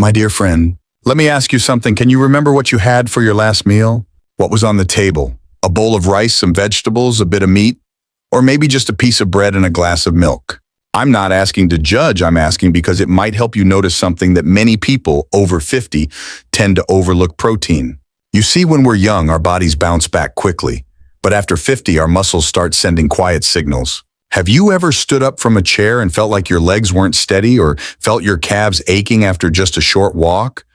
My dear friend, let me ask you something. Can you remember what you had for your last meal? What was on the table? A bowl of rice, some vegetables, a bit of meat, or maybe just a piece of bread and a glass of milk? I'm not asking to judge, I'm asking because it might help you notice something that many people over 50 tend to overlook: protein. You see, when we're young, our bodies bounce back quickly, but after 50, our muscles start sending quiet signals. Have you ever stood up from a chair and felt like your legs weren't steady, or felt your calves aching after just a short walk?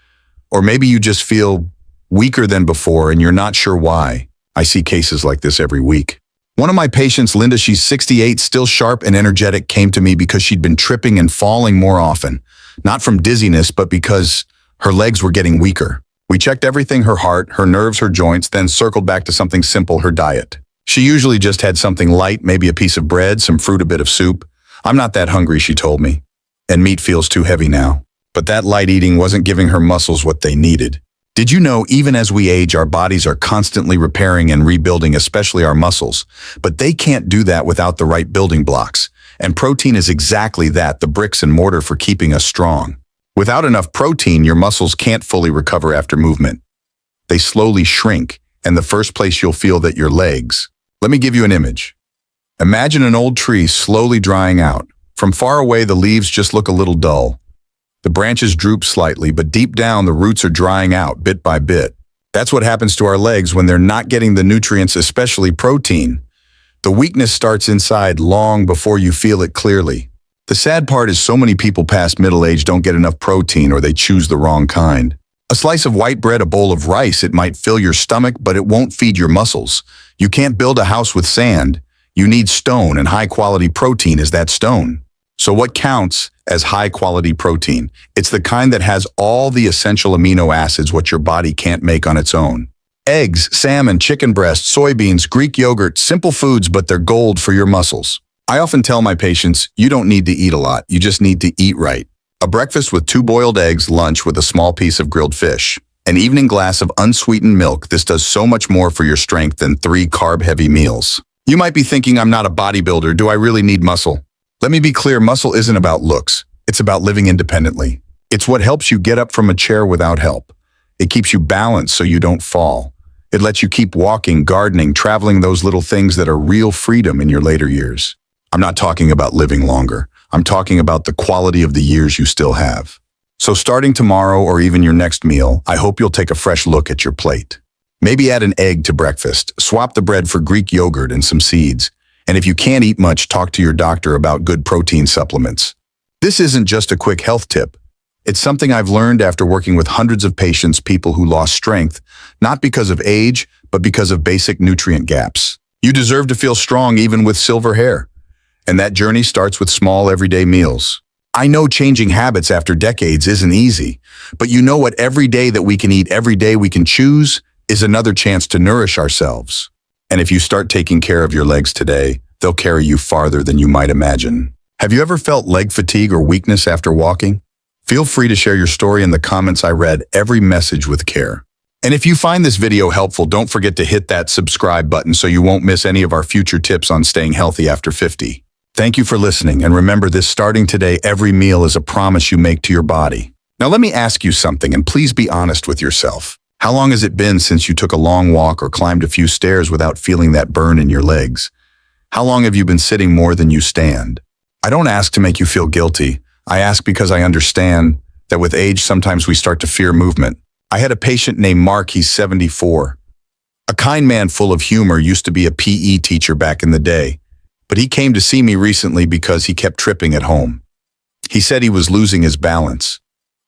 Or maybe you just feel weaker than before and you're not sure why. I see cases like this every week. One of my patients, Linda, she's 68, still sharp and energetic, came to me because she'd been tripping and falling more often. Not from dizziness, but because her legs were getting weaker. We checked everything: her heart, her nerves, her joints, then circled back to something simple: her diet. She usually just had something light, maybe a piece of bread, some fruit, a bit of soup. I'm not that hungry, she told me, and meat feels too heavy now. But that light eating wasn't giving her muscles what they needed. Did you know, even as we age, our bodies are constantly repairing and rebuilding, especially our muscles? But they can't do that without the right building blocks. And protein is exactly that, the bricks and mortar for keeping us strong. Without enough protein, your muscles can't fully recover after movement. They slowly shrink, and the first place you'll feel that your legs. Let me give you an image. Imagine an old tree slowly drying out. From far away, the leaves just look a little dull. The branches droop slightly, but deep down, the roots are drying out bit by bit. That's what happens to our legs when they're not getting the nutrients, especially protein. The weakness starts inside long before you feel it clearly. The sad part is so many people past middle age don't get enough protein, or they choose the wrong kind. A slice of white bread, a bowl of rice, it might fill your stomach, but it won't feed your muscles. You can't build a house with sand. You need stone, and high-quality protein is that stone. So what counts as high-quality protein? It's the kind that has all the essential amino acids, what your body can't make on its own. Eggs, salmon, chicken breast, soybeans, Greek yogurt, simple foods, but they're gold for your muscles. I often tell my patients, you don't need to eat a lot, you just need to eat right. A breakfast with 2 boiled eggs, lunch with a small piece of grilled fish, an evening glass of unsweetened milk. This does so much more for your strength than 3 carb-heavy meals. You might be thinking, I'm not a bodybuilder, do I really need muscle? Let me be clear, muscle isn't about looks. It's about living independently. It's what helps you get up from a chair without help. It keeps you balanced so you don't fall. It lets you keep walking, gardening, traveling, those little things that are real freedom in your later years. I'm not talking about living longer. I'm talking about the quality of the years you still have. So starting tomorrow, or even your next meal, I hope you'll take a fresh look at your plate. Maybe add an egg to breakfast, swap the bread for Greek yogurt and some seeds. And if you can't eat much, talk to your doctor about good protein supplements. This isn't just a quick health tip. It's something I've learned after working with hundreds of patients, people who lost strength, not because of age, but because of basic nutrient gaps. You deserve to feel strong even with silver hair. And that journey starts with small, everyday meals. I know changing habits after decades isn't easy, but you know what? Every day that we can eat, every day we can choose, is another chance to nourish ourselves. And if you start taking care of your legs today, they'll carry you farther than you might imagine. Have you ever felt leg fatigue or weakness after walking? Feel free to share your story in the comments. I read every message with care. And if you find this video helpful, don't forget to hit that subscribe button so you won't miss any of our future tips on staying healthy after 50. Thank you for listening, and remember this: starting today, every meal is a promise you make to your body. Now let me ask you something, and please be honest with yourself. How long has it been since you took a long walk or climbed a few stairs without feeling that burn in your legs? How long have you been sitting more than you stand? I don't ask to make you feel guilty. I ask because I understand that with age, sometimes we start to fear movement. I had a patient named Mark, he's 74. A kind man full of humor, used to be a PE teacher back in the day. But he came to see me recently because he kept tripping at home. He said he was losing his balance.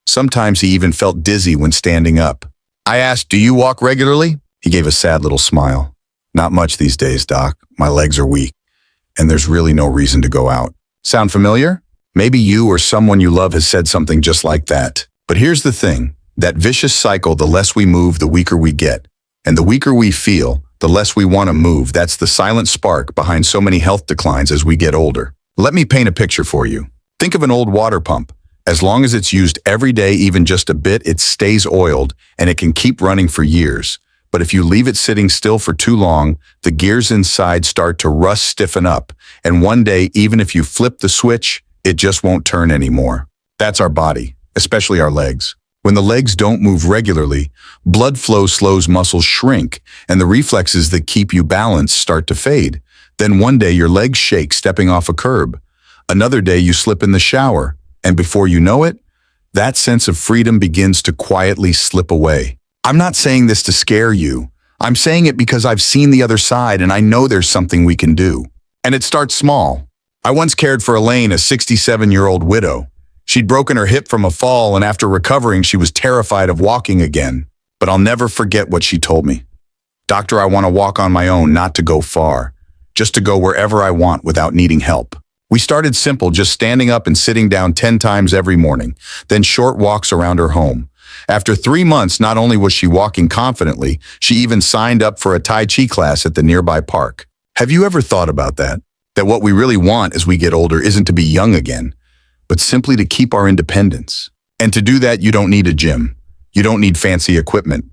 Sometimes he even felt dizzy when standing up. I asked, do you walk regularly? He gave a sad little smile. Not much these days, doc. My legs are weak, and there's really no reason to go out. Sound familiar? Maybe you or someone you love has said something just like that. But here's the thing, that vicious cycle: the less we move, the weaker we get. And the weaker we feel, the less we want to move. That's the silent spark behind so many health declines as we get older. Let me paint a picture for you. Think of an old water pump. As long as it's used every day, even just a bit, it stays oiled and it can keep running for years. But if you leave it sitting still for too long, the gears inside start to rust, stiffen up, and one day, even if you flip the switch, it just won't turn anymore. That's our body, especially our legs. When the legs don't move regularly, blood flow slows, muscles shrink, and the reflexes that keep you balanced start to fade. Then one day your legs shake stepping off a curb. Another day you slip in the shower, and before you know it, that sense of freedom begins to quietly slip away. I'm not saying this to scare you. I'm saying it because I've seen the other side and I know there's something we can do. And it starts small. I once cared for Elaine, a 67-year-old widow. She'd broken her hip from a fall, and after recovering, she was terrified of walking again. But I'll never forget what she told me. "Doctor, I want to walk on my own, not to go far. Just to go wherever I want without needing help." We started simple, just standing up and sitting down 10 times every morning, then short walks around her home. After 3 months, not only was she walking confidently, she even signed up for a Tai Chi class at the nearby park. Have you ever thought about that? That what we really want as we get older isn't to be young again, but simply to keep our independence. And to do that, you don't need a gym. You don't need fancy equipment.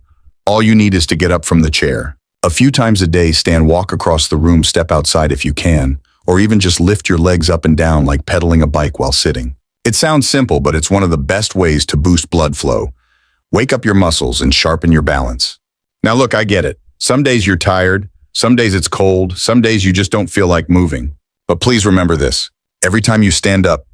All you need is to get up from the chair. A few times a day, walk across the room, step outside if you can, or even just lift your legs up and down like pedaling a bike while sitting. It sounds simple, but it's one of the best ways to boost blood flow. Wake up your muscles and sharpen your balance. Now look, I get it. Some days you're tired, some days it's cold, some days you just don't feel like moving. But please remember this. Every time you stand up,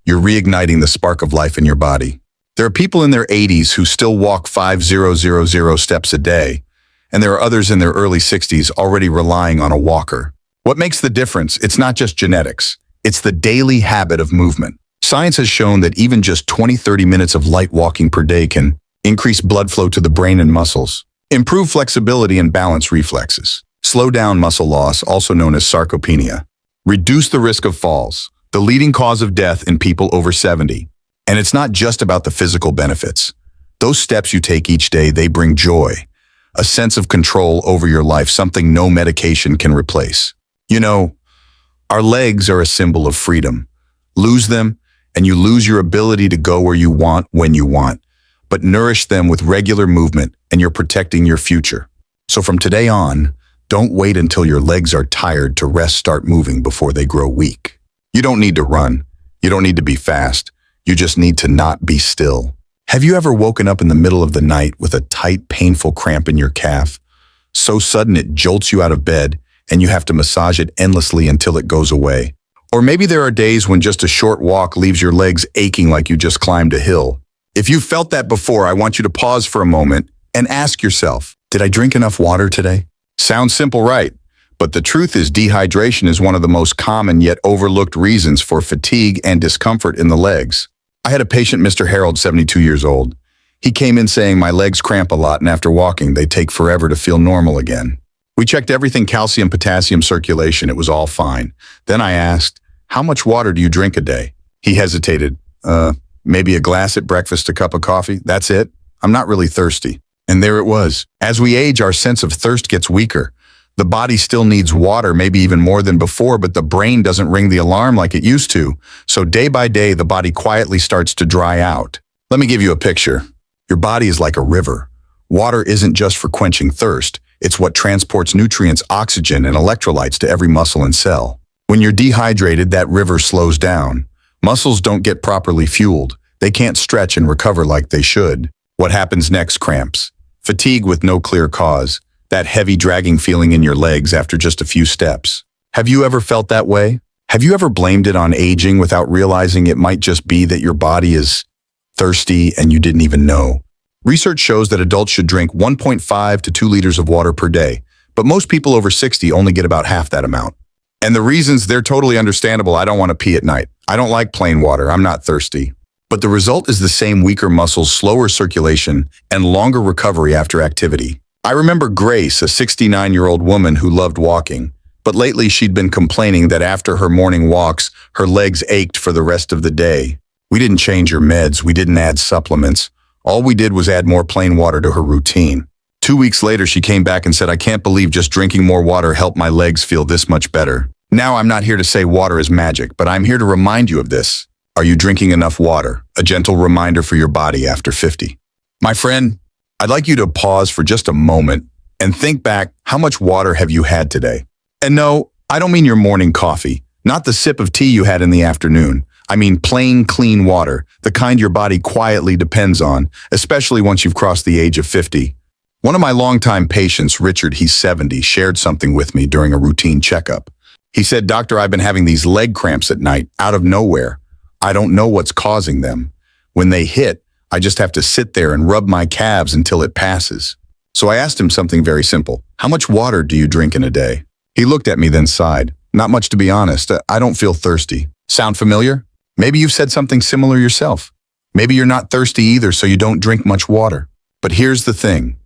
you're reigniting the spark of life in your body. There are people in their 80s who still walk 5,000 steps a day, and there are others in their early 60s already relying on a walker. What makes the difference? It's not just genetics. It's the daily habit of movement. Science has shown that even just 20-30 minutes of light walking per day can increase blood flow to the brain and muscles, improve flexibility and balance reflexes, slow down muscle loss, also known as sarcopenia, reduce the risk of falls, the leading cause of death in people over 70. And it's not just about the physical benefits. Those steps you take each day, they bring joy, a sense of control over your life, something no medication can replace. You know, our legs are a symbol of freedom. Lose them, and you lose your ability to go where you want, when you want. But nourish them with regular movement, and you're protecting your future. So from today on, don't wait until your legs are tired to rest. Start moving before they grow weak. You don't need to run. You don't need to be fast. You just need to not be still. Have you ever woken up in the middle of the night with a tight, painful cramp in your calf? So sudden it jolts you out of bed, and you have to massage it endlessly until it goes away. Or maybe there are days when just a short walk leaves your legs aching like you just climbed a hill. If you've felt that before, I want you to pause for a moment and ask yourself, did I drink enough water today? Sounds simple, right? But the truth is, dehydration is one of the most common yet overlooked reasons for fatigue and discomfort in the legs. I had a patient, Mr. Harold, 72 years old. He came in saying, "My legs cramp a lot, and after walking, they take forever to feel normal again." We checked everything, calcium, potassium, circulation. It was all fine. Then I asked, "How much water do you drink a day?" He hesitated. Maybe a glass at breakfast, a cup of coffee. That's it. I'm not really thirsty." And there it was. As we age, our sense of thirst gets weaker. The body still needs water, maybe even more than before, but the brain doesn't ring the alarm like it used to. So day by day, the body quietly starts to dry out. Let me give you a picture. Your body is like a river. Water isn't just for quenching thirst. It's what transports nutrients, oxygen, and electrolytes to every muscle and cell. When you're dehydrated, that river slows down. Muscles don't get properly fueled. They can't stretch and recover like they should. What happens next? Cramps. Fatigue with no clear cause. That heavy dragging feeling in your legs after just a few steps. Have you ever felt that way? Have you ever blamed it on aging without realizing it might just be that your body is thirsty and you didn't even know? Research shows that adults should drink 1.5 to 2 liters of water per day, but most people over 60 only get about half that amount. And the reasons, they're totally understandable. I don't want to pee at night. I don't like plain water. I'm not thirsty. But the result is the same: weaker muscles, slower circulation, and longer recovery after activity. I remember Grace, a 69-year-old woman who loved walking, but lately she'd been complaining that after her morning walks, her legs ached for the rest of the day. We didn't change her meds. We didn't add supplements. All we did was add more plain water to her routine. 2 weeks later, she came back and said, "I can't believe just drinking more water helped my legs feel this much better." Now, I'm not here to say water is magic, but I'm here to remind you of this. Are you drinking enough water? A gentle reminder for your body after 50. My friend, I'd like you to pause for just a moment and think back, how much water have you had today? And no, I don't mean your morning coffee, not the sip of tea you had in the afternoon. I mean plain, clean water, the kind your body quietly depends on, especially once you've crossed the age of 50. One of my longtime patients, Richard, he's 70, shared something with me during a routine checkup. He said, "Doctor, I've been having these leg cramps at night, out of nowhere. I don't know what's causing them. When they hit, I just have to sit there and rub my calves until it passes." So I asked him something very simple. "How much water do you drink in a day?" He looked at me, then sighed. "Not much, to be honest. I don't feel thirsty." Sound familiar? Maybe you've said something similar yourself. Maybe you're not thirsty either, so you don't drink much water. But here's the thing.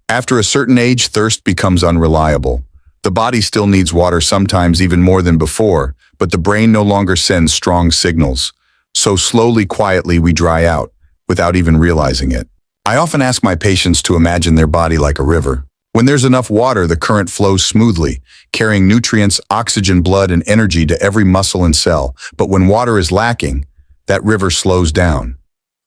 After a certain age, thirst becomes unreliable. The body still needs water sometimes even more than before, but the brain no longer sends strong signals. So slowly, quietly, we dry out, without even realizing it. I often ask my patients to imagine their body like a river. When there's enough water, the current flows smoothly, carrying nutrients, oxygen, blood, and energy to every muscle and cell. But when water is lacking, that river slows down.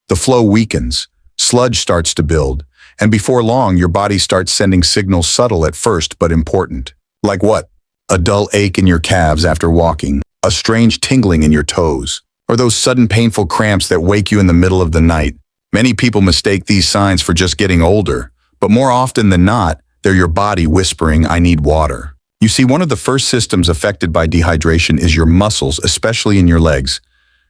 The flow weakens, sludge starts to build, and before long, your body starts sending signals subtle at first but important. Like what? A dull ache in your calves after walking, a strange tingling in your toes, or those sudden painful cramps that wake you in the middle of the night. Many people mistake these signs for just getting older, but more often than not, they're your body whispering, "I need water." You see, one of the first systems affected by dehydration is your muscles, especially in your legs.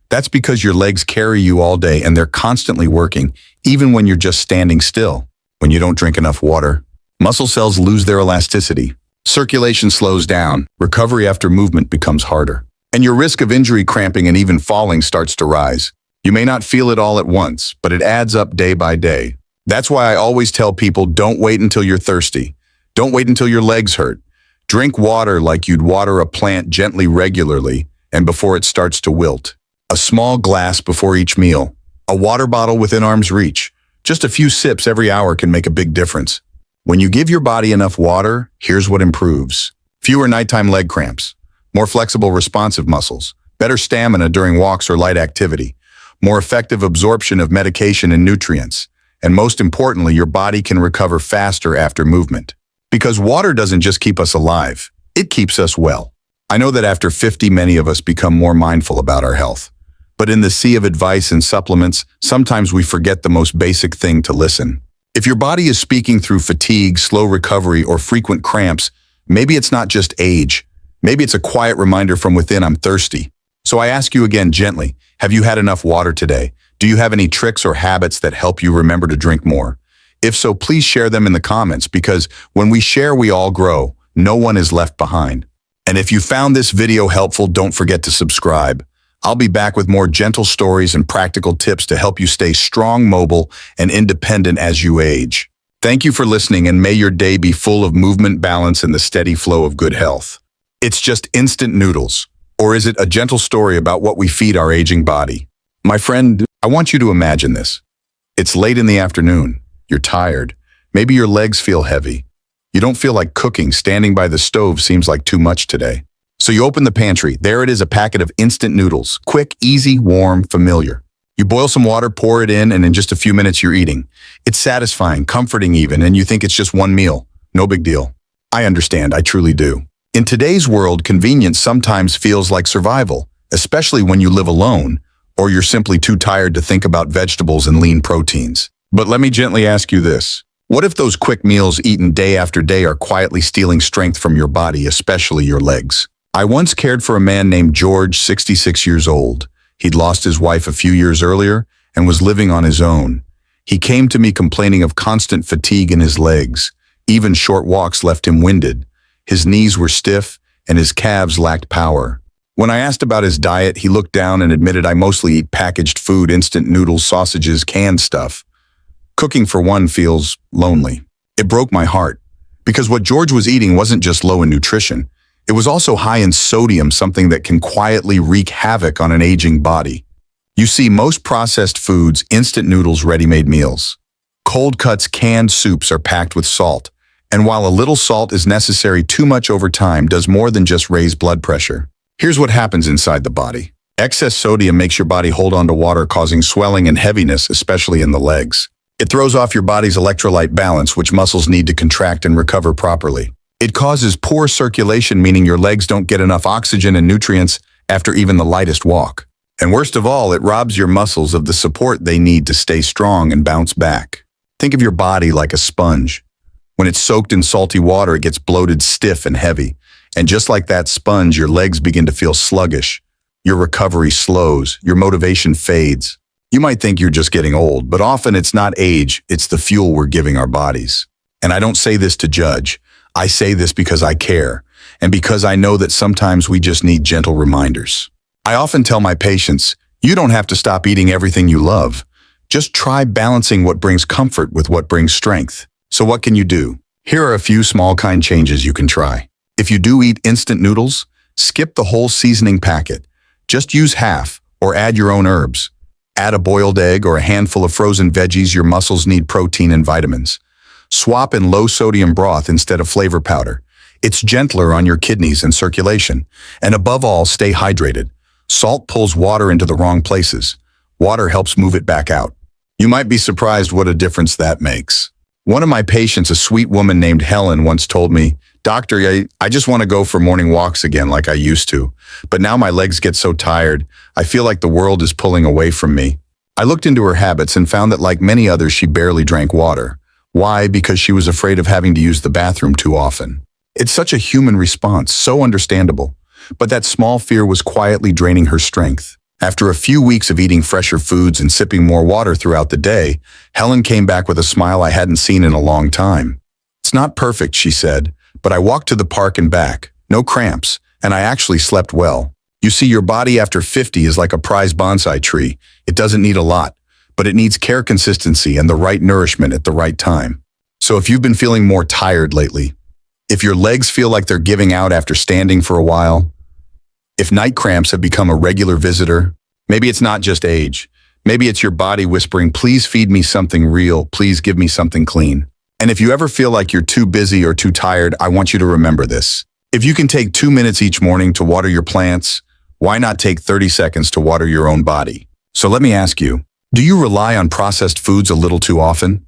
That's because your legs carry you all day and they're constantly working, even when you're just standing still. When you don't drink enough water, muscle cells lose their elasticity. Circulation slows down, recovery after movement becomes harder, and your risk of injury, cramping, and even falling starts to rise. You may not feel it all at once, but it adds up day by day. That's why I always tell people, don't wait until you're thirsty. Don't wait until your legs hurt. Drink water like you'd water a plant, gently, regularly, and before it starts to wilt. A small glass before each meal. A water bottle within arm's reach. Just a few sips every hour can make a big difference. When you give your body enough water, here's what improves. Fewer nighttime leg cramps. More flexible, responsive muscles. Better stamina during walks or light activity. More effective absorption of medication and nutrients. And most importantly, your body can recover faster after movement. Because water doesn't just keep us alive, it keeps us well. I know that after 50, many of us become more mindful about our health. But in the sea of advice and supplements, sometimes we forget the most basic thing: to listen. If your body is speaking through fatigue, slow recovery, or frequent cramps, maybe it's not just age. Maybe it's a quiet reminder from within, "I'm thirsty." So I ask you again gently, have you had enough water today? Do you have any tricks or habits that help you remember to drink more? If so, please share them in the comments, because when we share, we all grow. No one is left behind. And if you found this video helpful, don't forget to subscribe. I'll be back with more gentle stories and practical tips to help you stay strong, mobile, and independent as you age. Thank you for listening, and may your day be full of movement, balance, and the steady flow of good health. It's just instant noodles. Or is it a gentle story about what we feed our aging body? My friend, I want you to imagine this. It's late in the afternoon. You're tired. Maybe your legs feel heavy. You don't feel like cooking. Standing by the stove seems like too much today. So you open the pantry. There it is, a packet of instant noodles. Quick, easy, warm, familiar. You boil some water, pour it in, and in just a few minutes you're eating. It's satisfying, comforting even, and you think it's just one meal. No big deal. I understand, I truly do. In today's world, convenience sometimes feels like survival, especially when you live alone, or you're simply too tired to think about vegetables and lean proteins. But let me gently ask you this. What if those quick meals eaten day after day are quietly stealing strength from your body, especially your legs? I once cared for a man named George, 66 years old. He'd lost his wife a few years earlier and was living on his own. He came to me complaining of constant fatigue in his legs. Even short walks left him winded. His knees were stiff and his calves lacked power. When I asked about his diet, he looked down and admitted, "I mostly eat packaged food, instant noodles, sausages, canned stuff. Cooking for one feels lonely." It broke my heart, because what George was eating wasn't just low in nutrition. It was also high in sodium, something that can quietly wreak havoc on an aging body. You see, most processed foods, instant noodles, ready-made meals, cold cuts, canned soups are packed with salt. And while a little salt is necessary, too much over time does more than just raise blood pressure. Here's what happens inside the body. Excess sodium makes your body hold on to water, causing swelling and heaviness, especially in the legs. It throws off your body's electrolyte balance, which muscles need to contract and recover properly. It causes poor circulation, meaning your legs don't get enough oxygen and nutrients after even the lightest walk. And worst of all, it robs your muscles of the support they need to stay strong and bounce back. Think of your body like a sponge. When it's soaked in salty water, it gets bloated, stiff, and heavy. And just like that sponge, your legs begin to feel sluggish. Your recovery slows, your motivation fades. You might think you're just getting old, but often it's not age, it's the fuel we're giving our bodies. And I don't say this to judge. I say this because I care, and because I know that sometimes we just need gentle reminders. I often tell my patients, you don't have to stop eating everything you love. Just try balancing what brings comfort with what brings strength. So what can you do? Here are a few small kind changes you can try. If you do eat instant noodles, skip the whole seasoning packet. Just use half or add your own herbs. Add a boiled egg or a handful of frozen veggies. Your muscles need protein and vitamins. Swap in low-sodium broth instead of flavor powder. It's gentler on your kidneys and circulation. And above all, stay hydrated. Salt pulls water into the wrong places. Water helps move it back out. You might be surprised what a difference that makes. One of my patients, a sweet woman named Helen, once told me, "Doctor, I just want to go for morning walks again like I used to. But now my legs get so tired, I feel like the world is pulling away from me." I looked into her habits and found that like many others, she barely drank water. Why? Because she was afraid of having to use the bathroom too often. It's such a human response, so understandable. But that small fear was quietly draining her strength. After a few weeks of eating fresher foods and sipping more water throughout the day, Helen came back with a smile I hadn't seen in a long time. "It's not perfect," she said, "but I walked to the park and back. No cramps, and I actually slept well." You see, your body after 50 is like a prize bonsai tree. It doesn't need a lot, but it needs care, consistency, and the right nourishment at the right time. So if you've been feeling more tired lately, if your legs feel like they're giving out after standing for a while, if night cramps have become a regular visitor, maybe it's not just age. Maybe it's your body whispering, "Please feed me something real. Please give me something clean." And if you ever feel like you're too busy or too tired, I want you to remember this. If you can take 2 minutes each morning to water your plants, why not take 30 seconds to water your own body? So let me ask you, do you rely on processed foods a little too often?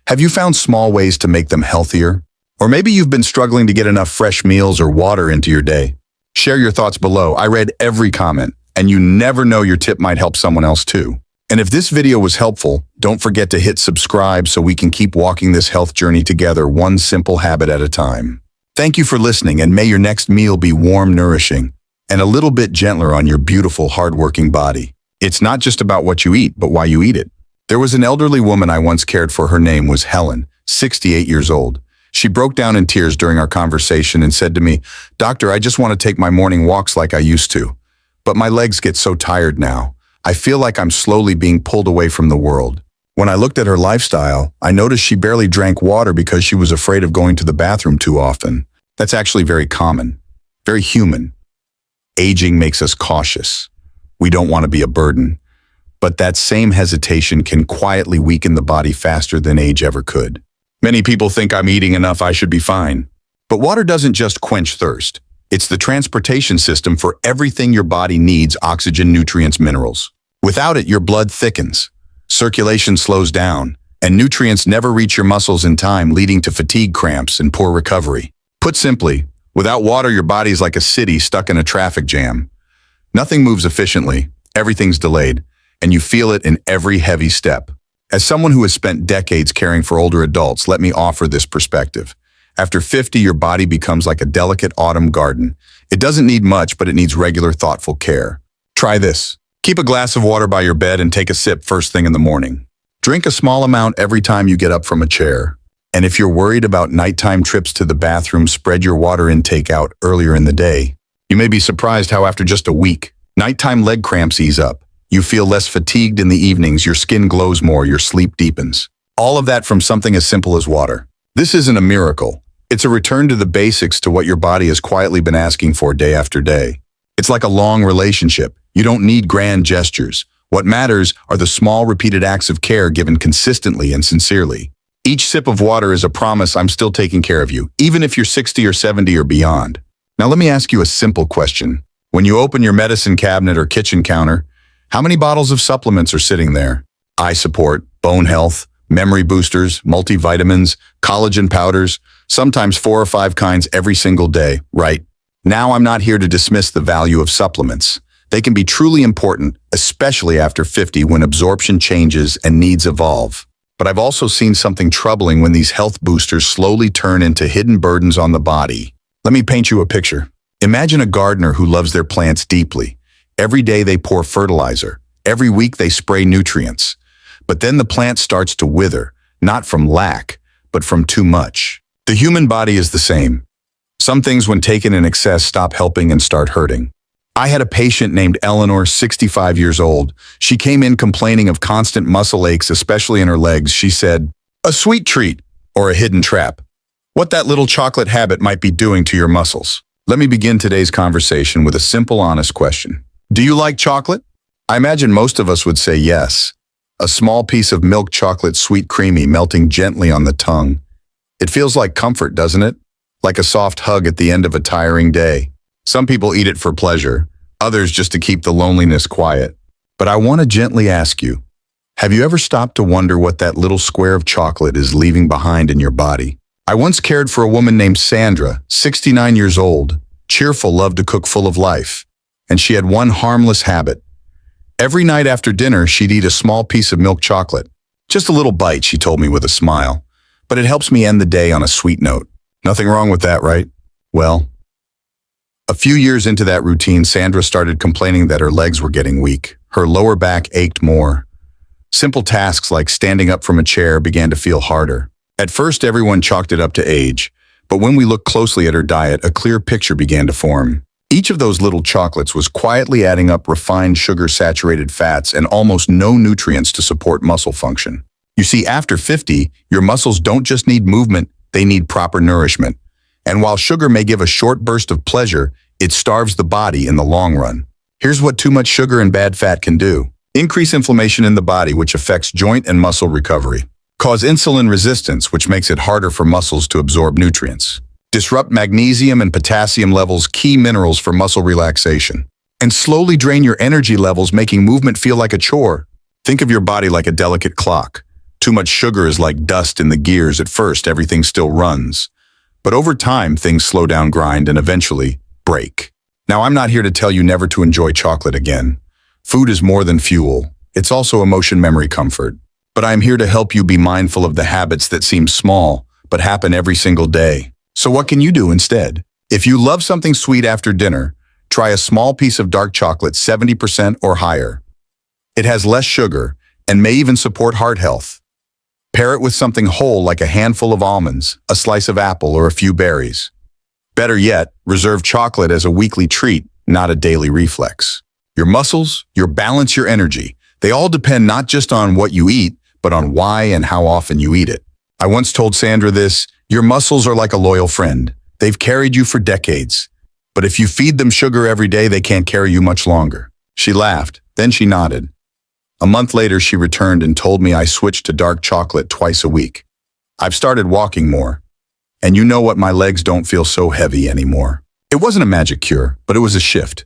Have you found small ways to make them healthier? Or maybe you've been struggling to get enough fresh meals or water into your day. Share your thoughts below. I read every comment, and you never know, your tip might help someone else too. And if this video was helpful, don't forget to hit subscribe so we can keep walking this health journey together, one simple habit at a time. Thank you for listening, and may your next meal be warm, nourishing, and a little bit gentler on your beautiful, hardworking body. It's not just about what you eat, but why you eat it. There was an elderly woman I once cared for. Her name was Helen, 68 years old. She broke down in tears during our conversation and said to me, "Doctor, I just want to take my morning walks like I used to. But my legs get so tired now. I feel like I'm slowly being pulled away from the world." When I looked at her lifestyle, I noticed she barely drank water because she was afraid of going to the bathroom too often. That's actually very common, very human. Aging makes us cautious. We don't want to be a burden. But that same hesitation can quietly weaken the body faster than age ever could. Many people think I'm eating enough, I should be fine. But water doesn't just quench thirst. It's the transportation system for everything your body needs: oxygen, nutrients, minerals. Without it, your blood thickens, circulation slows down, and nutrients never reach your muscles in time, leading to fatigue, cramps, and poor recovery. Put simply, without water, your body's like a city stuck in a traffic jam. Nothing moves efficiently, everything's delayed, and you feel it in every heavy step. As someone who has spent decades caring for older adults, let me offer this perspective. After 50, your body becomes like a delicate autumn garden. It doesn't need much, but it needs regular, thoughtful care. Try this. Keep a glass of water by your bed and take a sip first thing in the morning. Drink a small amount every time you get up from a chair. And if you're worried about nighttime trips to the bathroom, spread your water intake out earlier in the day. You may be surprised how after just a week, nighttime leg cramps ease up. You feel less fatigued in the evenings, your skin glows more, your sleep deepens. All of that from something as simple as water. This isn't a miracle. It's a return to the basics, to what your body has quietly been asking for day after day. It's like a long relationship. You don't need grand gestures. What matters are the small, repeated acts of care given consistently and sincerely. Each sip of water is a promise: I'm still taking care of you, even if you're 60 or 70 or beyond. Now let me ask you a simple question. When you open your medicine cabinet or kitchen counter, how many bottles of supplements are sitting there? Eye support, bone health, memory boosters, multivitamins, collagen powders, sometimes 4 or 5 kinds every single day, right? Now, I'm not here to dismiss the value of supplements. They can be truly important, especially after 50 when absorption changes and needs evolve. But I've also seen something troubling when these health boosters slowly turn into hidden burdens on the body. Let me paint you a picture. Imagine a gardener who loves their plants deeply. Every day they pour fertilizer. Every week they spray nutrients. But then the plant starts to wither, not from lack, but from too much. The human body is the same. Some things when taken in excess stop helping and start hurting. I had a patient named Eleanor, 65 years old. She came in complaining of constant muscle aches, especially in her legs. She said, "A sweet treat or a hidden trap. What that little chocolate habit might be doing to your muscles." Let me begin today's conversation with a simple, honest question. Do you like chocolate? I imagine most of us would say yes. A small piece of milk chocolate, sweet, creamy, melting gently on the tongue. It feels like comfort, doesn't it? Like a soft hug at the end of a tiring day. Some people eat it for pleasure, others just to keep the loneliness quiet. But I want to gently ask you, have you ever stopped to wonder what that little square of chocolate is leaving behind in your body? I once cared for a woman named Sandra, 69 years old, cheerful, loved to cook, full of life. And she had one harmless habit. Every night after dinner, she'd eat a small piece of milk chocolate. Just a little bite, she told me with a smile. But it helps me end the day on a sweet note. Nothing wrong with that, right? Well, a few years into that routine, Sandra started complaining that her legs were getting weak. Her lower back ached more. Simple tasks like standing up from a chair began to feel harder. At first, everyone chalked it up to age, but when we looked closely at her diet, a clear picture began to form. Each of those little chocolates was quietly adding up refined sugar-saturated fats and almost no nutrients to support muscle function. You see, after 50, your muscles don't just need movement, they need proper nourishment. And while sugar may give a short burst of pleasure, it starves the body in the long run. Here's what too much sugar and bad fat can do. Increase inflammation in the body, which affects joint and muscle recovery. Cause insulin resistance, which makes it harder for muscles to absorb nutrients. Disrupt magnesium and potassium levels, key minerals for muscle relaxation. And slowly drain your energy levels, making movement feel like a chore. Think of your body like a delicate clock. Too much sugar is like dust in the gears. At first, everything still runs. But over time, things slow down, grind, and eventually break. Now, I'm not here to tell you never to enjoy chocolate again. Food is more than fuel. It's also emotion, memory, comfort. But I'm here to help you be mindful of the habits that seem small, but happen every single day. So what can you do instead? If you love something sweet after dinner, try a small piece of dark chocolate, 70% or higher. It has less sugar and may even support heart health. Pair it with something whole like a handful of almonds, a slice of apple, or a few berries. Better yet, reserve chocolate as a weekly treat, not a daily reflex. Your muscles, your balance, your energy, they all depend not just on what you eat, but on why and how often you eat it. I once told Sandra this, your muscles are like a loyal friend. They've carried you for decades. But if you feed them sugar every day, they can't carry you much longer. She laughed, then she nodded. A month later, she returned and told me I switched to dark chocolate twice a week. I've started walking more. And you know what? My legs don't feel so heavy anymore. It wasn't a magic cure, but it was a shift.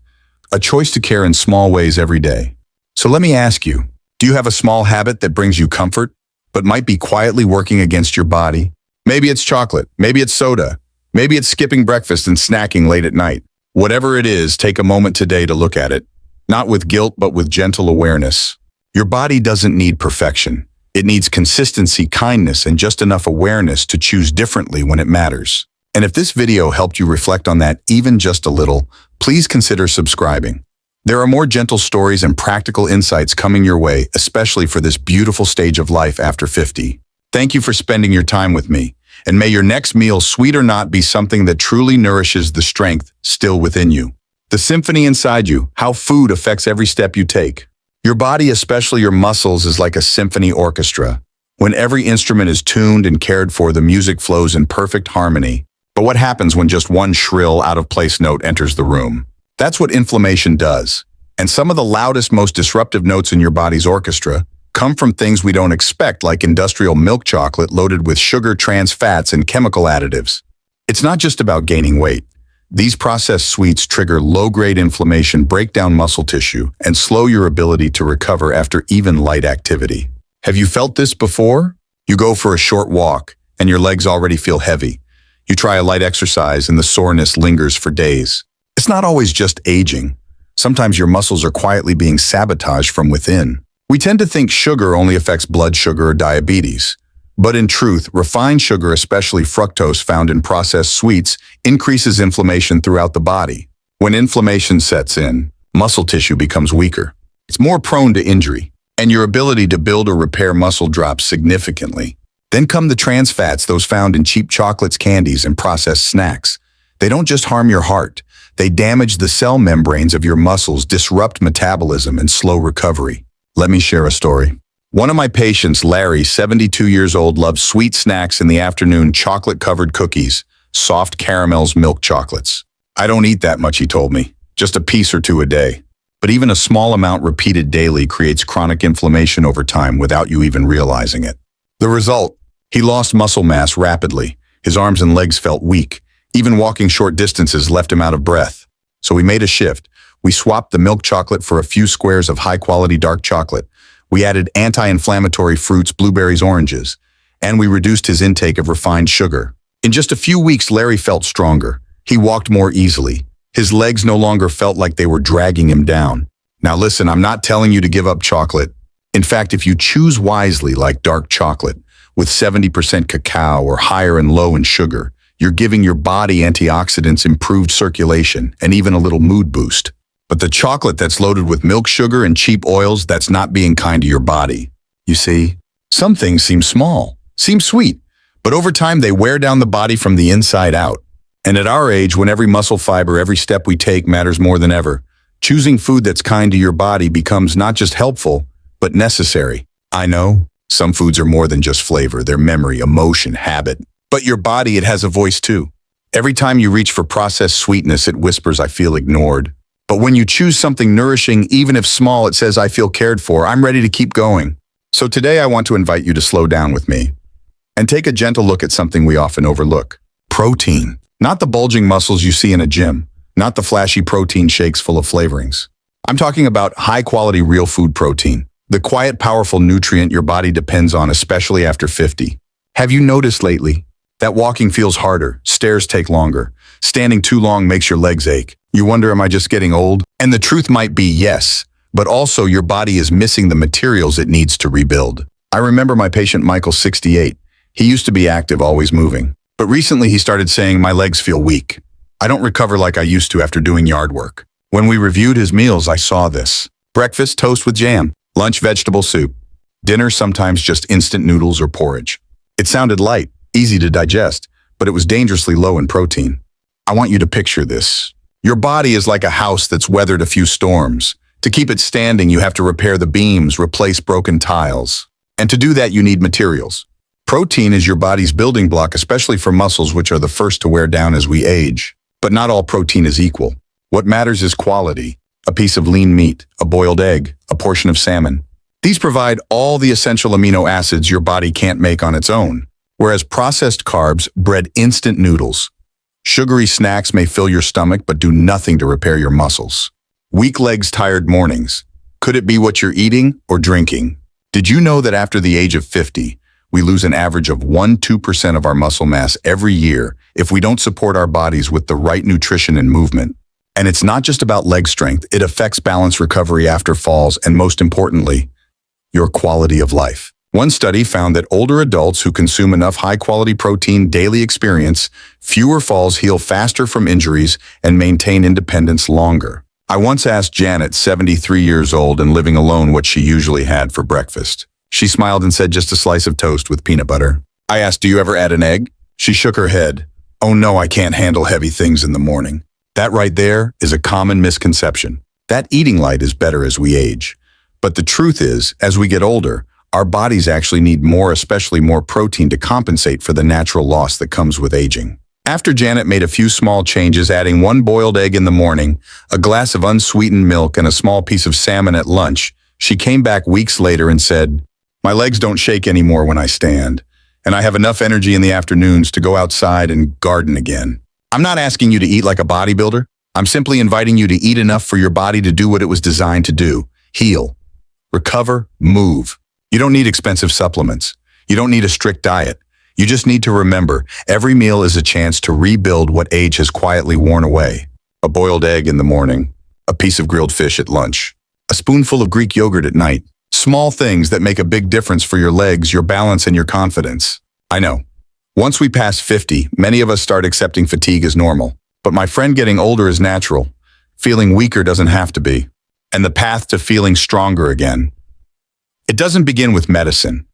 A choice to care in small ways every day. So let me ask you, do you have a small habit that brings you comfort, but might be quietly working against your body? Maybe it's chocolate, maybe it's soda, maybe it's skipping breakfast and snacking late at night. Whatever it is, take a moment today to look at it. Not with guilt, but with gentle awareness. Your body doesn't need perfection. It needs consistency, kindness, and just enough awareness to choose differently when it matters. And if this video helped you reflect on that even just a little, please consider subscribing. There are more gentle stories and practical insights coming your way, especially for this beautiful stage of life after 50. Thank you for spending your time with me, and may your next meal, sweet or not, be something that truly nourishes the strength still within you. The symphony inside you, how food affects every step you take. Your body, especially your muscles, is like a symphony orchestra. When every instrument is tuned and cared for, the music flows in perfect harmony. But what happens when just one shrill, out-of-place note enters the room? That's what inflammation does. And some of the loudest, most disruptive notes in your body's orchestra come from things we don't expect, like industrial milk chocolate loaded with sugar, trans fats, and chemical additives. It's not just about gaining weight. These processed sweets trigger low-grade inflammation, break down muscle tissue, and slow your ability to recover after even light activity. Have you felt this before? You go for a short walk, and your legs already feel heavy. You try a light exercise, and the soreness lingers for days. It's not always just aging. Sometimes your muscles are quietly being sabotaged from within. We tend to think sugar only affects blood sugar or diabetes. But in truth, refined sugar, especially fructose found in processed sweets, increases inflammation throughout the body. When inflammation sets in, muscle tissue becomes weaker. It's more prone to injury, and your ability to build or repair muscle drops significantly. Then come the trans fats, those found in cheap chocolates, candies, and processed snacks. They don't just harm your heart. They damage the cell membranes of your muscles, disrupt metabolism, and slow recovery. Let me share a story. One of my patients, Larry, 72 years old, loves sweet snacks in the afternoon, chocolate-covered cookies, soft caramels, milk chocolates. I don't eat that much, he told me, just a piece or two a day. But even a small amount repeated daily creates chronic inflammation over time without you even realizing it. The result? He lost muscle mass rapidly. His arms and legs felt weak. Even walking short distances left him out of breath. So we made a shift. We swapped the milk chocolate for a few squares of high-quality dark chocolate. We added anti-inflammatory fruits, blueberries, oranges, and we reduced his intake of refined sugar. In just a few weeks, Larry felt stronger. He walked more easily. His legs no longer felt like they were dragging him down. Now listen, I'm not telling you to give up chocolate. In fact, if you choose wisely, like dark chocolate, with 70% cacao or higher and low in sugar, you're giving your body antioxidants, improved circulation, and even a little mood boost. But the chocolate that's loaded with milk sugar and cheap oils, that's not being kind to your body. You see, some things seem small, seem sweet, but over time they wear down the body from the inside out. And at our age, when every muscle fiber, every step we take matters more than ever, choosing food that's kind to your body becomes not just helpful, but necessary. I know, some foods are more than just flavor, they're memory, emotion, habit. But your body, it has a voice too. Every time you reach for processed sweetness, it whispers, I feel ignored. But when you choose something nourishing, even if small, it says, I feel cared for, I'm ready to keep going. So today I want to invite you to slow down with me and take a gentle look at something we often overlook. Protein. Not the bulging muscles you see in a gym, not the flashy protein shakes full of flavorings. I'm talking about high-quality real food protein, the quiet, powerful nutrient your body depends on, especially after 50. Have you noticed lately that walking feels harder, stairs take longer, standing too long makes your legs ache? You wonder, am I just getting old? And the truth might be yes, but also your body is missing the materials it needs to rebuild. I remember my patient Michael, 68. He used to be active, always moving. But recently he started saying, my legs feel weak. I don't recover like I used to after doing yard work. When we reviewed his meals, I saw this. Breakfast, toast with jam. Lunch, vegetable soup. Dinner, sometimes just instant noodles or porridge. It sounded light, easy to digest, but it was dangerously low in protein. I want you to picture this. Your body is like a house that's weathered a few storms. To keep it standing, you have to repair the beams, replace broken tiles. And to do that, you need materials. Protein is your body's building block, especially for muscles, which are the first to wear down as we age. But not all protein is equal. What matters is quality. A piece of lean meat, a boiled egg, a portion of salmon. These provide all the essential amino acids your body can't make on its own. Whereas processed carbs bred instant noodles. Sugary snacks may fill your stomach but do nothing to repair your muscles. Weak legs, tired mornings. Could it be what you're eating or drinking? Did you know that after the age of 50, we lose an average of 1–2% of our muscle mass every year if we don't support our bodies with the right nutrition and movement? And it's not just about leg strength, it affects balance, recovery after falls, and most importantly, your quality of life. One study found that older adults who consume enough high-quality protein daily experience fewer falls, heal faster from injuries, and maintain independence longer. I once asked Janet, 73 years old and living alone, what she usually had for breakfast. She smiled and said, just a slice of toast with peanut butter. I asked, do you ever add an egg? She shook her head. Oh no, I can't handle heavy things in the morning. That right there is a common misconception. That eating light is better as we age. But the truth is, as we get older, our bodies actually need more, especially more protein, to compensate for the natural loss that comes with aging. After Janet made a few small changes, adding 1 boiled egg in the morning, a glass of unsweetened milk, and a small piece of salmon at lunch, she came back weeks later and said, my legs don't shake anymore when I stand, and I have enough energy in the afternoons to go outside and garden again. I'm not asking you to eat like a bodybuilder. I'm simply inviting you to eat enough for your body to do what it was designed to do: heal, recover, move. You don't need expensive supplements. You don't need a strict diet. You just need to remember, every meal is a chance to rebuild what age has quietly worn away. A boiled egg in the morning, a piece of grilled fish at lunch, a spoonful of Greek yogurt at night. Small things that make a big difference for your legs, your balance, and your confidence. I know. Once we pass 50, many of us start accepting fatigue as normal. But my friend, getting older is natural. Feeling weaker doesn't have to be. And the path to feeling stronger again. It doesn't begin with medicine.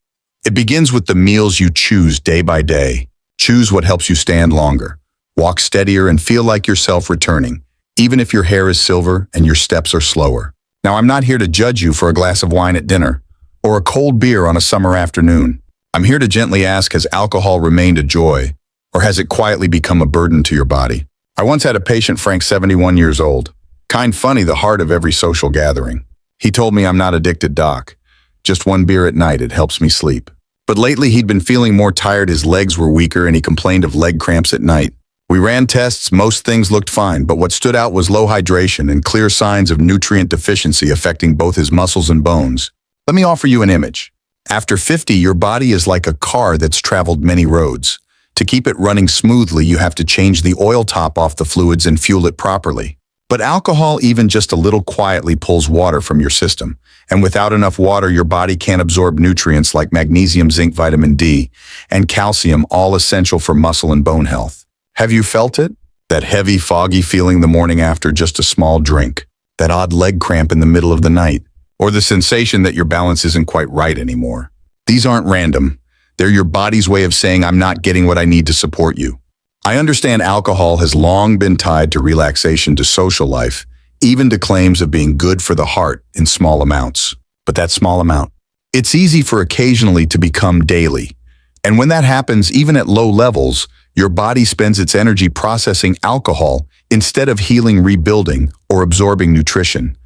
It begins with the meals you choose day by day. Choose what helps you stand longer, walk steadier, and feel like yourself returning, even if your hair is silver and your steps are slower. Now, I'm not here to judge you for a glass of wine at dinner or a cold beer on a summer afternoon. I'm here to gently ask, has alcohol remained a joy, or has it quietly become a burden to your body? I once had a patient, Frank, 71 years old. Kind funny, the heart of every social gathering. He told me, "I'm not addicted, doc. Just one beer at night, it helps me sleep." But lately he'd been feeling more tired, his legs were weaker, and he complained of leg cramps at night. We ran tests, most things looked fine, but what stood out was low hydration and clear signs of nutrient deficiency affecting both his muscles and bones. Let me offer you an image. After 50, your body is like a car that's traveled many roads. To keep it running smoothly, you have to change the oil top off the fluids and fuel it properly. But alcohol, even just a little, quietly pulls water from your system. And without enough water, your body can't absorb nutrients like magnesium, zinc, vitamin D, and calcium, all essential for muscle and bone health. Have you felt it? That heavy, foggy feeling the morning after just a small drink? That odd leg cramp in the middle of the night? Or the sensation that your balance isn't quite right anymore? These aren't random. They're your body's way of saying, "I'm not getting what I need to support you." I understand alcohol has long been tied to relaxation, to social life, even to claims of being good for the heart in small amounts. But that small amount, it's easy for occasionally to become daily. And when that happens, even at low levels, your body spends its energy processing alcohol instead of healing, rebuilding, or absorbing nutrition.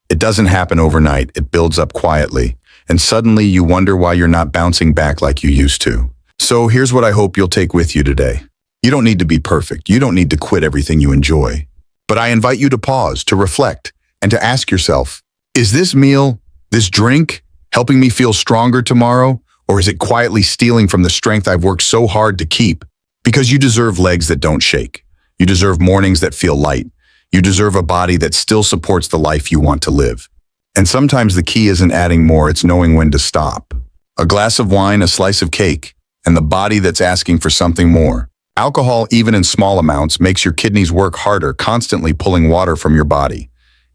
It doesn't happen overnight. It builds up quietly. And suddenly you wonder why you're not bouncing back like you used to. So here's what I hope you'll take with you today. You don't need to be perfect. You don't need to quit everything you enjoy. But I invite you to pause, to reflect, and to ask yourself, is this meal, this drink, helping me feel stronger tomorrow? Or is it quietly stealing from the strength I've worked so hard to keep? Because you deserve legs that don't shake. You deserve mornings that feel light. You deserve a body that still supports the life you want to live. And sometimes the key isn't adding more, it's knowing when to stop. A glass of wine, a slice of cake, and the body that's asking for something more. Alcohol, even in small amounts, makes your kidneys work harder, constantly pulling water from your body.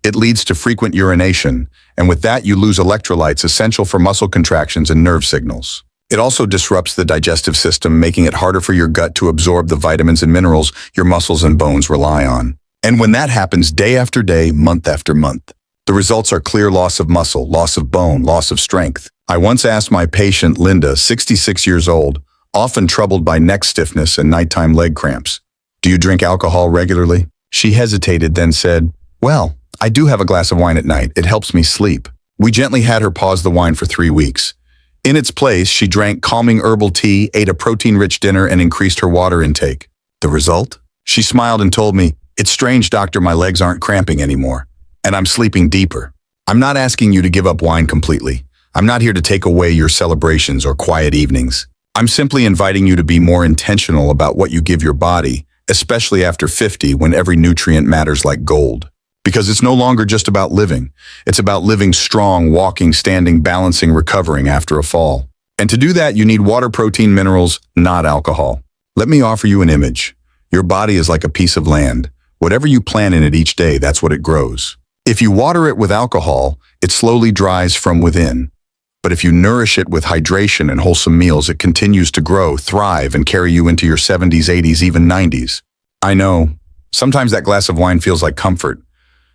It leads to frequent urination, and with that you lose electrolytes essential for muscle contractions and nerve signals. It also disrupts the digestive system, making it harder for your gut to absorb the vitamins and minerals your muscles and bones rely on. And when that happens day after day, month after month, the results are clear: loss of muscle, loss of bone, loss of strength. I once asked my patient, Linda, 66 years old, often troubled by neck stiffness and nighttime leg cramps, "Do you drink alcohol regularly?" She hesitated, then said, "Well, I do have a glass of wine at night. It helps me sleep." We gently had her pause the wine for 3 weeks. In its place, she drank calming herbal tea, ate a protein-rich dinner, and increased her water intake. The result? She smiled and told me, "It's strange, doctor, my legs aren't cramping anymore, and I'm sleeping deeper." I'm not asking you to give up wine completely. I'm not here to take away your celebrations or quiet evenings. I'm simply inviting you to be more intentional about what you give your body, especially after 50, when every nutrient matters like gold. Because it's no longer just about living. It's about living strong, walking, standing, balancing, recovering after a fall. And to do that, you need water, protein, minerals, not alcohol. Let me offer you an image. Your body is like a piece of land. Whatever you plant in it each day, that's what it grows. If you water it with alcohol, it slowly dries from within. But if you nourish it with hydration and wholesome meals, it continues to grow, thrive, and carry you into your 70s, 80s, even 90s. I know, sometimes that glass of wine feels like comfort.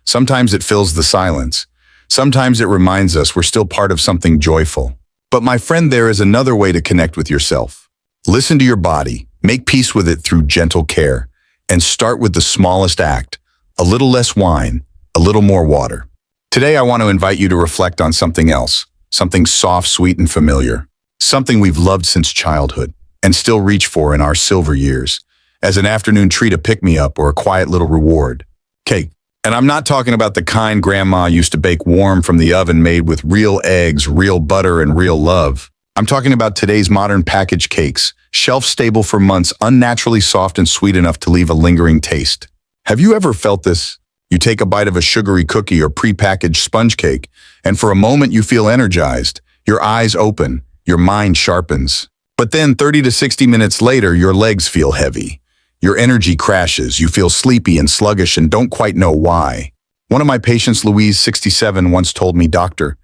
Sometimes it fills the silence. Sometimes it reminds us we're still part of something joyful. But my friend, there is another way to connect with yourself. Listen to your body, make peace with it through gentle care, and start with the smallest act: a little less wine, a little more water. Today, I want to invite you to reflect on something else. Something soft, sweet, and familiar. Something we've loved since childhood and still reach for in our silver years. As an afternoon treat, a pick-me-up, or a quiet little reward. Cake. And I'm not talking about the kind grandma used to bake warm from the oven, made with real eggs, real butter, and real love. I'm talking about today's modern packaged cakes, shelf-stable for months, unnaturally soft and sweet enough to leave a lingering taste. Have you ever felt this? You take a bite of a sugary cookie or prepackaged sponge cake, and for a moment you feel energized. Your eyes open, your mind sharpens. But then 30 to 60 minutes later, your legs feel heavy. Your energy crashes, you feel sleepy and sluggish and don't quite know why. One of my patients, Louise, 67, once told me, "Doctor,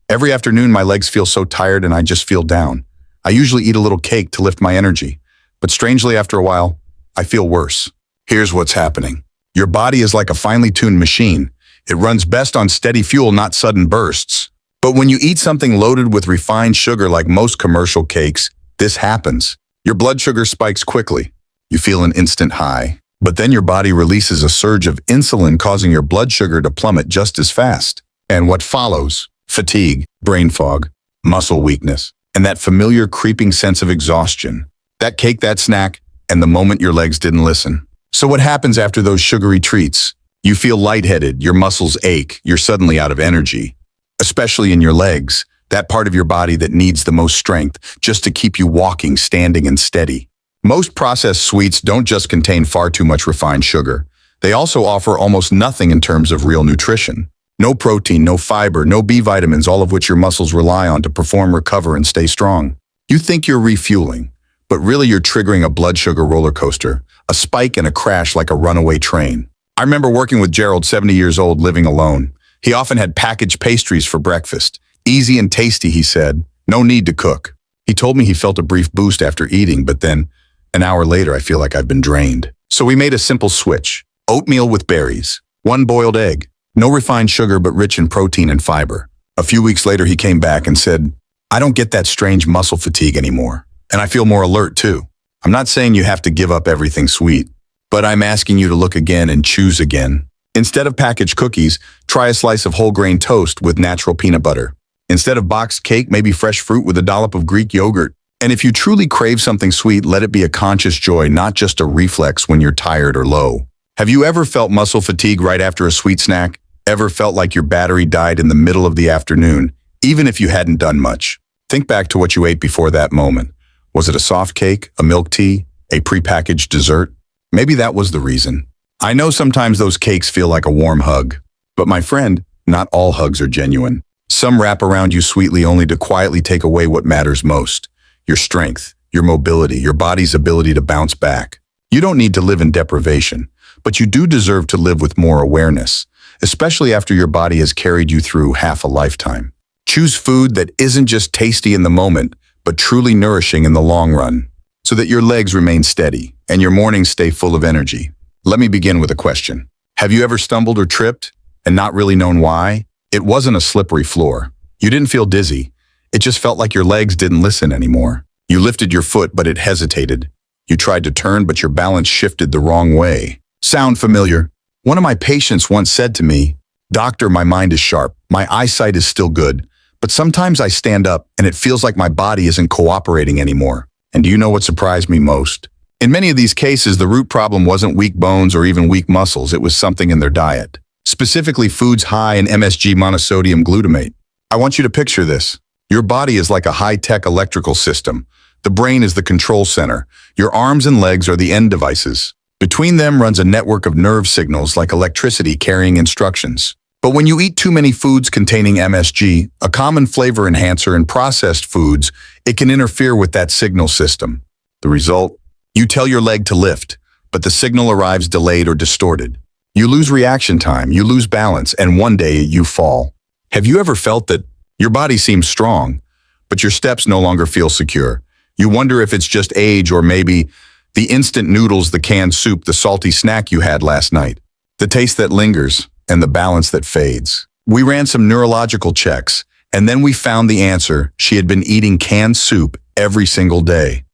every afternoon my legs feel so tired and I just feel down. I usually eat a little cake to lift my energy, but strangely after a while, I feel worse." Here's what's happening. Your body is like a finely tuned machine. It runs best on steady fuel, not sudden bursts. But when you eat something loaded with refined sugar like most commercial cakes, this happens. Your blood sugar spikes quickly. You feel an instant high. But then your body releases a surge of insulin, causing your blood sugar to plummet just as fast. And what follows? Fatigue, brain fog, muscle weakness, and that familiar creeping sense of exhaustion. That cake, that snack, and the moment your legs didn't listen. So what happens after those sugary treats? You feel lightheaded, your muscles ache, you're suddenly out of energy. Especially in your legs, that part of your body that needs the most strength just to keep you walking, standing, and steady. Most processed sweets don't just contain far too much refined sugar. They also offer almost nothing in terms of real nutrition. No protein, no fiber, no B vitamins, all of which your muscles rely on to perform, recover, and stay strong. You think you're refueling, but really you're triggering a blood sugar roller coaster, a spike and a crash like a runaway train. I remember working with Gerald, 70 years old, living alone. He often had packaged pastries for breakfast. Easy and tasty, he said. No need to cook. He told me he felt a brief boost after eating, but then, an hour later, I feel like I've been drained. So we made a simple switch. Oatmeal with berries. 1 boiled egg. No refined sugar, but rich in protein and fiber. A few weeks later, he came back and said, "I don't get that strange muscle fatigue anymore. And I feel more alert, too." I'm not saying you have to give up everything sweet, but I'm asking you to look again and choose again. Instead of packaged cookies, try a slice of whole grain toast with natural peanut butter. Instead of boxed cake, maybe fresh fruit with a dollop of Greek yogurt. And if you truly crave something sweet, let it be a conscious joy, not just a reflex when you're tired or low. Have you ever felt muscle fatigue right after a sweet snack? Ever felt like your battery died in the middle of the afternoon, even if you hadn't done much? Think back to what you ate before that moment. Was it a soft cake, a milk tea, a prepackaged dessert? Maybe that was the reason. I know sometimes those cakes feel like a warm hug, but my friend, not all hugs are genuine. Some wrap around you sweetly only to quietly take away what matters most: your strength, your mobility, your body's ability to bounce back. You don't need to live in deprivation, but you do deserve to live with more awareness, especially after your body has carried you through half a lifetime. Choose food that isn't just tasty in the moment, but truly nourishing in the long run, so that your legs remain steady and your mornings stay full of energy. Let me begin with a question. Have you ever stumbled or tripped and not really known why? It wasn't a slippery floor. You didn't feel dizzy. It just felt like your legs didn't listen anymore. You lifted your foot, but it hesitated. You tried to turn, but your balance shifted the wrong way. Sound familiar? One of my patients once said to me, "Doctor, my mind is sharp. My eyesight is still good. But sometimes I stand up and it feels like my body isn't cooperating anymore." And do you know what surprised me most? In many of these cases, the root problem wasn't weak bones or even weak muscles. It was something in their diet. Specifically, foods high in MSG, monosodium glutamate. I want you to picture this. Your body is like a high-tech electrical system. The brain is the control center. Your arms and legs are the end devices. Between them runs a network of nerve signals like electricity carrying instructions. But when you eat too many foods containing MSG, a common flavor enhancer in processed foods, it can interfere with that signal system. The result? You tell your leg to lift, but the signal arrives delayed or distorted. You lose reaction time, you lose balance, and one day you fall. Have you ever felt that your body seems strong, but your steps no longer feel secure? You wonder if it's just age or maybe the instant noodles, the canned soup, the salty snack you had last night. The taste that lingers and the balance that fades. We ran some neurological checks, and then we found the answer. She had been eating canned soup every single day,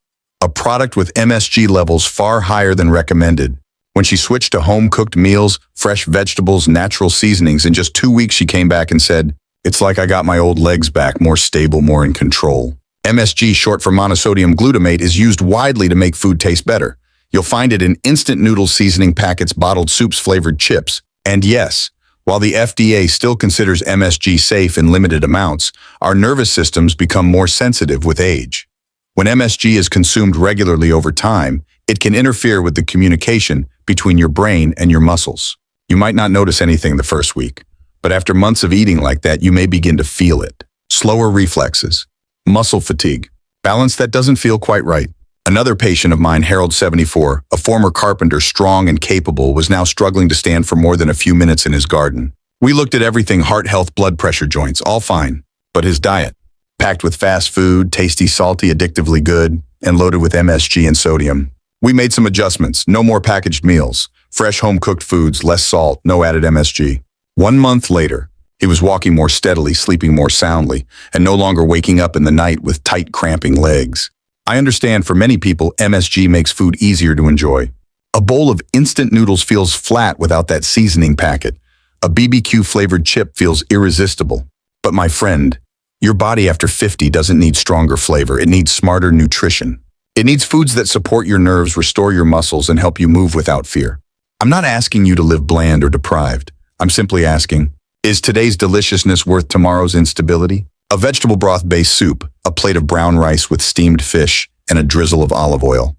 a product with MSG levels far higher than recommended. When she switched to home-cooked meals, fresh vegetables, natural seasonings, in just 2 weeks she came back and said, "It's like I got my old legs back, more stable, more in control." MSG, short for monosodium glutamate, is used widely to make food taste better. You'll find it in instant noodle seasoning packets, bottled soups, flavored chips. And yes, while the FDA still considers MSG safe in limited amounts, our nervous systems become more sensitive with age. When MSG is consumed regularly over time, it can interfere with the communication between your brain and your muscles. You might not notice anything the first week, but after months of eating like that, you may begin to feel it. Slower reflexes, muscle fatigue, balance that doesn't feel quite right. Another patient of mine, Harold 74, a former carpenter, strong and capable, was now struggling to stand for more than a few minutes in his garden. We looked at everything: heart health, blood pressure, joints, all fine. But his diet, packed with fast food, tasty, salty, addictively good, and loaded with MSG and sodium. We made some adjustments: no more packaged meals, fresh home-cooked foods, less salt, no added MSG. 1 month later, he was walking more steadily, sleeping more soundly, and no longer waking up in the night with tight, cramping legs. I understand for many people, MSG makes food easier to enjoy. A bowl of instant noodles feels flat without that seasoning packet. A BBQ-flavored chip feels irresistible. But my friend, your body after 50 doesn't need stronger flavor. It needs smarter nutrition. It needs foods that support your nerves, restore your muscles, and help you move without fear. I'm not asking you to live bland or deprived. I'm simply asking, is today's deliciousness worth tomorrow's instability? A vegetable broth-based soup, a plate of brown rice with steamed fish, and a drizzle of olive oil.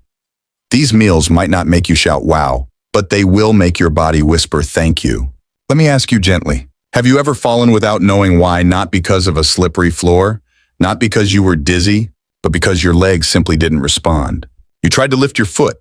These meals might not make you shout wow, but they will make your body whisper thank you. Let me ask you gently, have you ever fallen without knowing why? Not because of a slippery floor, not because you were dizzy, but because your legs simply didn't respond. You tried to lift your foot,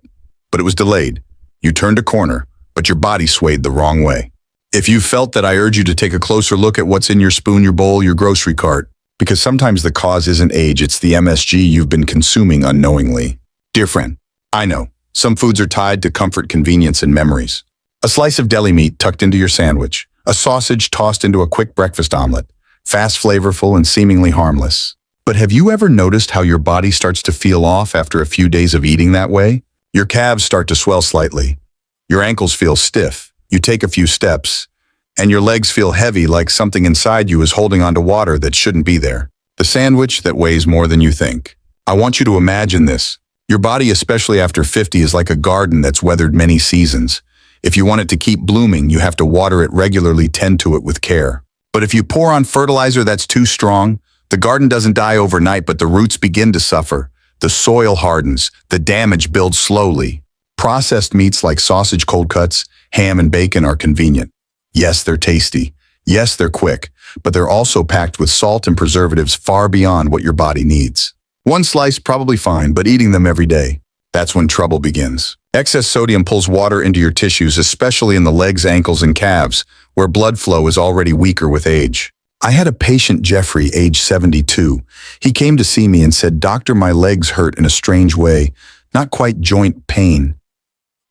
but it was delayed. You turned a corner, but your body swayed the wrong way. If you felt that, I urge you to take a closer look at what's in your spoon, your bowl, your grocery cart, because sometimes the cause isn't age, it's the MSG you've been consuming unknowingly. Dear friend, I know, some foods are tied to comfort, convenience, and memories. A slice of deli meat tucked into your sandwich, a sausage tossed into a quick breakfast omelet, fast, flavorful, and seemingly harmless. But have you ever noticed how your body starts to feel off after a few days of eating that way? Your calves start to swell slightly. Your ankles feel stiff. You take a few steps, and your legs feel heavy, like something inside you is holding onto water that shouldn't be there. The sandwich that weighs more than you think. I want you to imagine this. Your body, especially after 50, is like a garden that's weathered many seasons. If you want it to keep blooming, you have to water it regularly, tend to it with care. But if you pour on fertilizer that's too strong, the garden doesn't die overnight, but the roots begin to suffer. The soil hardens. The damage builds slowly. Processed meats like sausage, cold cuts, ham, and bacon are convenient. Yes, they're tasty. Yes, they're quick, but they're also packed with salt and preservatives far beyond what your body needs. One slice, probably fine, but eating them every day, that's when trouble begins. Excess sodium pulls water into your tissues, especially in the legs, ankles, and calves, where blood flow is already weaker with age. I had a patient, Jeffrey, age 72. He came to see me and said, "Doctor, my legs hurt in a strange way, not quite joint pain.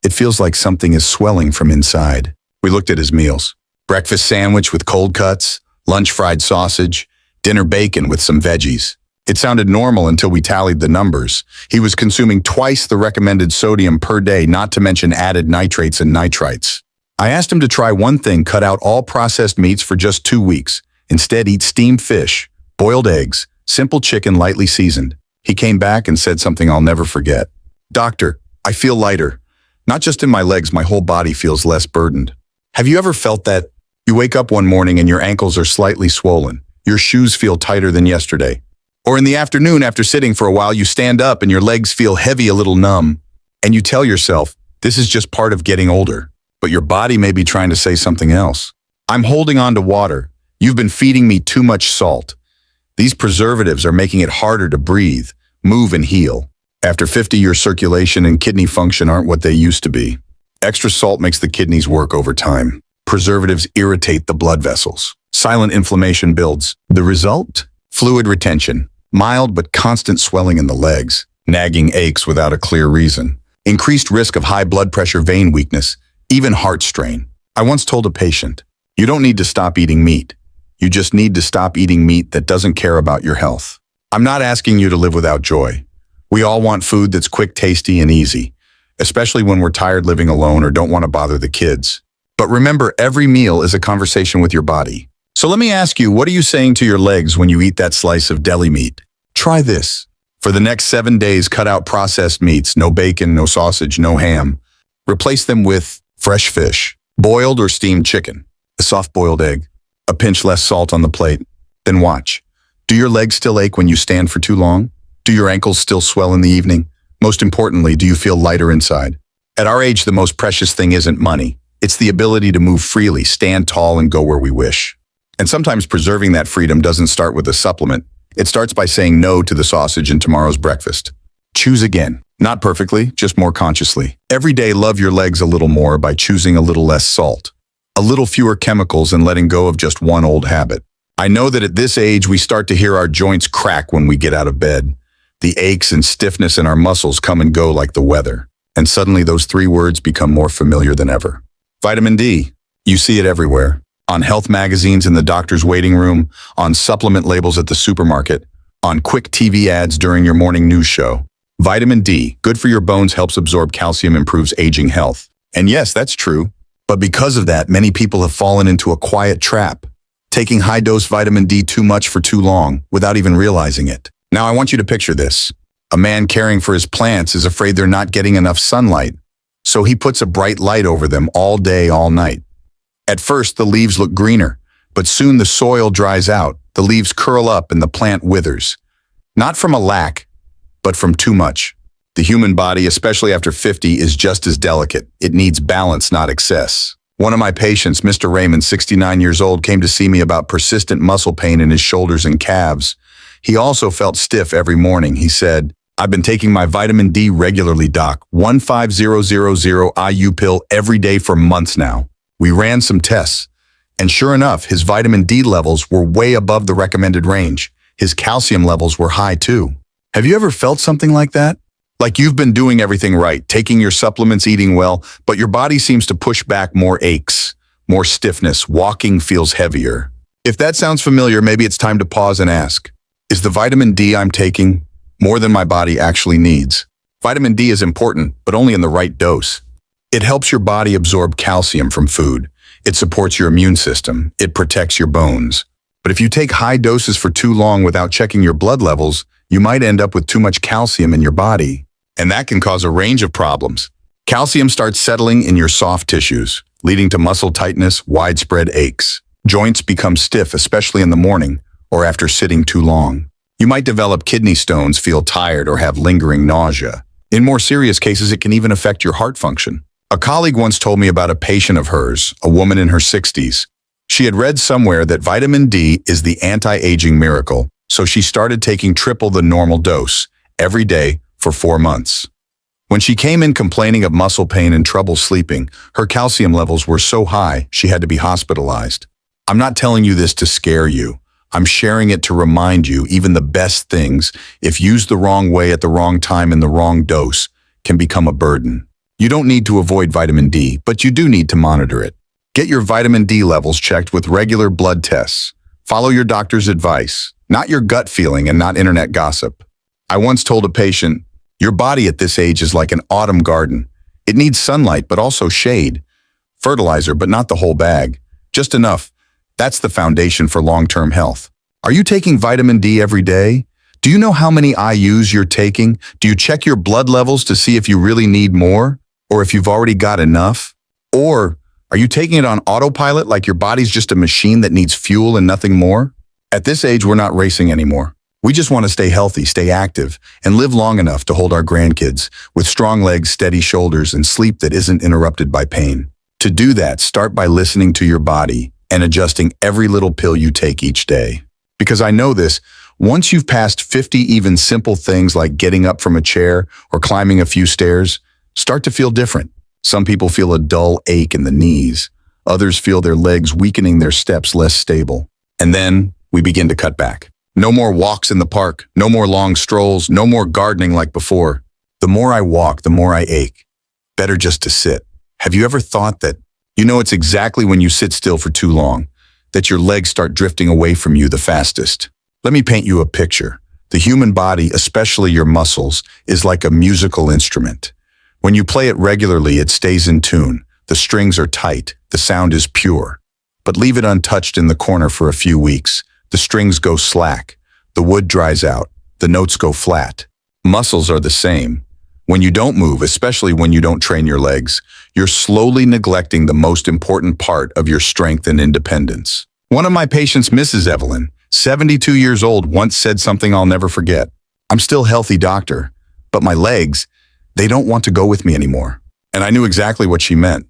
It feels like something is swelling from inside." We looked at his meals. Breakfast sandwich with cold cuts, lunch fried sausage, dinner bacon with some veggies. It sounded normal until we tallied the numbers. He was consuming twice the recommended sodium per day, not to mention added nitrates and nitrites. I asked him to try one thing: cut out all processed meats for just 2 weeks. Instead, eat steamed fish, boiled eggs, simple chicken lightly seasoned. He came back and said something I'll never forget. "Doctor, I feel lighter. Not just in my legs, my whole body feels less burdened." Have you ever felt that? You wake up one morning and your ankles are slightly swollen. Your shoes feel tighter than yesterday. Or in the afternoon, after sitting for a while, you stand up and your legs feel heavy, a little numb. And you tell yourself, this is just part of getting older. But your body may be trying to say something else. "I'm holding on to water. You've been feeding me too much salt. These preservatives are making it harder to breathe, move, and heal." After 50, your circulation and kidney function aren't what they used to be. Extra salt makes the kidneys work overtime. Preservatives irritate the blood vessels. Silent inflammation builds. The result? Fluid retention. Mild but constant swelling in the legs. Nagging aches without a clear reason. Increased risk of high blood pressure, vein weakness, even heart strain. I once told a patient, "You don't need to stop eating meat. You just need to stop eating meat that doesn't care about your health." I'm not asking you to live without joy. We all want food that's quick, tasty, and easy, especially when we're tired living alone or don't want to bother the kids. But remember, every meal is a conversation with your body. So let me ask you, what are you saying to your legs when you eat that slice of deli meat? Try this. For the next 7 days, cut out processed meats, no bacon, no sausage, no ham. Replace them with fresh fish, boiled or steamed chicken, a soft-boiled egg, a pinch less salt on the plate. Then watch. Do your legs still ache when you stand for too long? Do your ankles still swell in the evening? Most importantly, do you feel lighter inside? At our age, the most precious thing isn't money. It's the ability to move freely, stand tall, and go where we wish. And sometimes preserving that freedom doesn't start with a supplement. It starts by saying no to the sausage in tomorrow's breakfast. Choose again. Not perfectly, just more consciously. Every day, love your legs a little more by choosing a little less salt, a little fewer chemicals, and letting go of just one old habit. I know that at this age, we start to hear our joints crack when we get out of bed. The aches and stiffness in our muscles come and go like the weather. And suddenly those three words become more familiar than ever. Vitamin D. You see it everywhere. On health magazines in the doctor's waiting room, on supplement labels at the supermarket, on quick TV ads during your morning news show. Vitamin D, good for your bones, helps absorb calcium, improves aging health. And yes, that's true. But because of that, many people have fallen into a quiet trap, taking high-dose vitamin D too much for too long without even realizing it. Now I want you to picture this. A man caring for his plants is afraid they're not getting enough sunlight, so he puts a bright light over them all day, all night. At first, the leaves look greener, but soon the soil dries out, the leaves curl up, and the plant withers. Not from a lack, but from too much. The human body, especially after 50, is just as delicate. It needs balance, not excess. One of my patients, Mr. Raymond, 69 years old, came to see me about persistent muscle pain in his shoulders and calves. He also felt stiff every morning. He said, "I've been taking my vitamin D regularly, doc, 15000 IU pill every day for months now." We ran some tests, and sure enough, his vitamin D levels were way above the recommended range. His calcium levels were high too. Have you ever felt something like that? Like you've been doing everything right, taking your supplements, eating well, but your body seems to push back more aches, more stiffness, walking feels heavier. If that sounds familiar, maybe it's time to pause and ask, is the vitamin D I'm taking more than my body actually needs? Vitamin D is important, but only in the right dose. It helps your body absorb calcium from food. It supports your immune system. It protects your bones. But if you take high doses for too long without checking your blood levels, you might end up with too much calcium in your body. And that can cause a range of problems. Calcium starts settling in your soft tissues, leading to muscle tightness, widespread aches. Joints become stiff, especially in the morning or after sitting too long. You might develop kidney stones, feel tired, or have lingering nausea. In more serious cases, it can even affect your heart function. A colleague once told me about a patient of hers, a woman in her 60s. She had read somewhere that vitamin D is the anti-aging miracle, so she started taking triple the normal dose every day for 4 months. When she came in complaining of muscle pain and trouble sleeping, her calcium levels were so high she had to be hospitalized. I'm not telling you this to scare you. I'm sharing it to remind you even the best things, if used the wrong way at the wrong time in the wrong dose, can become a burden. You don't need to avoid vitamin D, but you do need to monitor it. Get your vitamin D levels checked with regular blood tests. Follow your doctor's advice, not your gut feeling and not internet gossip. I once told a patient, your body at this age is like an autumn garden. It needs sunlight, but also shade. Fertilizer, but not the whole bag. Just enough. That's the foundation for long-term health. Are you taking vitamin D every day? Do you know how many IUs you're taking? Do you check your blood levels to see if you really need more? Or if you've already got enough? Or are you taking it on autopilot like your body's just a machine that needs fuel and nothing more? At this age, we're not racing anymore. We just want to stay healthy, stay active, and live long enough to hold our grandkids with strong legs, steady shoulders, and sleep that isn't interrupted by pain. To do that, start by listening to your body and adjusting every little pill you take each day. Because I know this, once you've passed 50 even simple things like getting up from a chair or climbing a few stairs, start to feel different. Some people feel a dull ache in the knees. Others feel their legs weakening, their steps less stable. And then we begin to cut back. No more walks in the park, no more long strolls, no more gardening like before. The more I walk, the more I ache. Better just to sit. Have you ever thought that, it's exactly when you sit still for too long, that your legs start drifting away from you the fastest? Let me paint you a picture. The human body, especially your muscles, is like a musical instrument. When you play it regularly, it stays in tune. The strings are tight, the sound is pure. But leave it untouched in the corner for a few weeks. The strings go slack, the wood dries out, the notes go flat. Muscles are the same. When you don't move, especially when you don't train your legs, you're slowly neglecting the most important part of your strength and independence. One of my patients, Mrs. Evelyn, 72 years old, once said something I'll never forget. I'm still healthy, doctor, but my legs, they don't want to go with me anymore. And I knew exactly what she meant.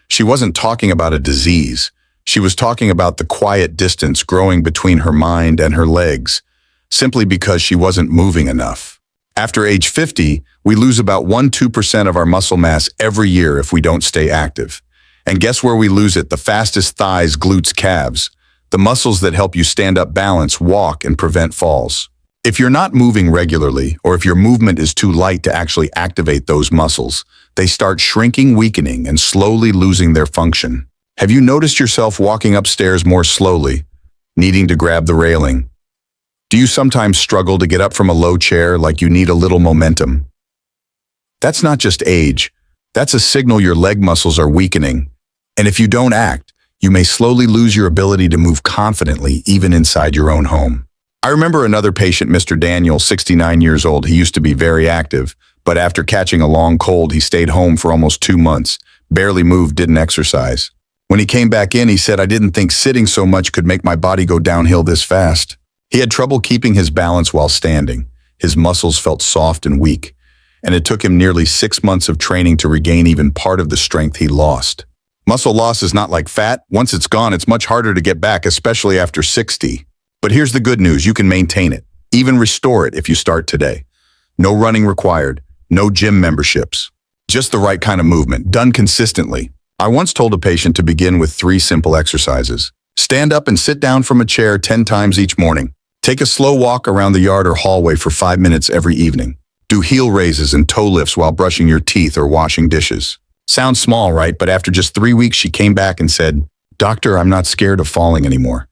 She wasn't talking about a disease. She was talking about the quiet distance growing between her mind and her legs, simply because she wasn't moving enough. After age 50, we lose about 1–2% of our muscle mass every year if we don't stay active. And guess where we lose it? The fastest: thighs, glutes, calves. The muscles that help you stand up, balance, walk, and prevent falls. If you're not moving regularly, or if your movement is too light to actually activate those muscles, they start shrinking, weakening, and slowly losing their function. Have you noticed yourself walking upstairs more slowly, needing to grab the railing? Do you sometimes struggle to get up from a low chair like you need a little momentum? That's not just age. That's a signal your leg muscles are weakening. And if you don't act, you may slowly lose your ability to move confidently even inside your own home. I remember another patient, Mr. Daniel, 69 years old. He used to be very active, but after catching a long cold, he stayed home for almost 2 months, barely moved, didn't exercise. When he came back in, he said, "I didn't think sitting so much could make my body go downhill this fast." He had trouble keeping his balance while standing. His muscles felt soft and weak, and it took him nearly 6 months of training to regain even part of the strength he lost. Muscle loss is not like fat. Once it's gone, it's much harder to get back, especially after 60. But here's the good news: you can maintain it, even restore it if you start today. No running required, no gym memberships. Just the right kind of movement, done consistently. I once told a patient to begin with 3 simple exercises. Stand up and sit down from a chair 10 times each morning. Take a slow walk around the yard or hallway for 5 minutes every evening. Do heel raises and toe lifts while brushing your teeth or washing dishes. Sounds small, right? But after just 3 weeks, she came back and said, "Doctor, I'm not scared of falling anymore.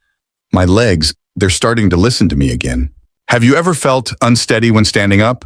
My legs, they're starting to listen to me again." Have you ever felt unsteady when standing up?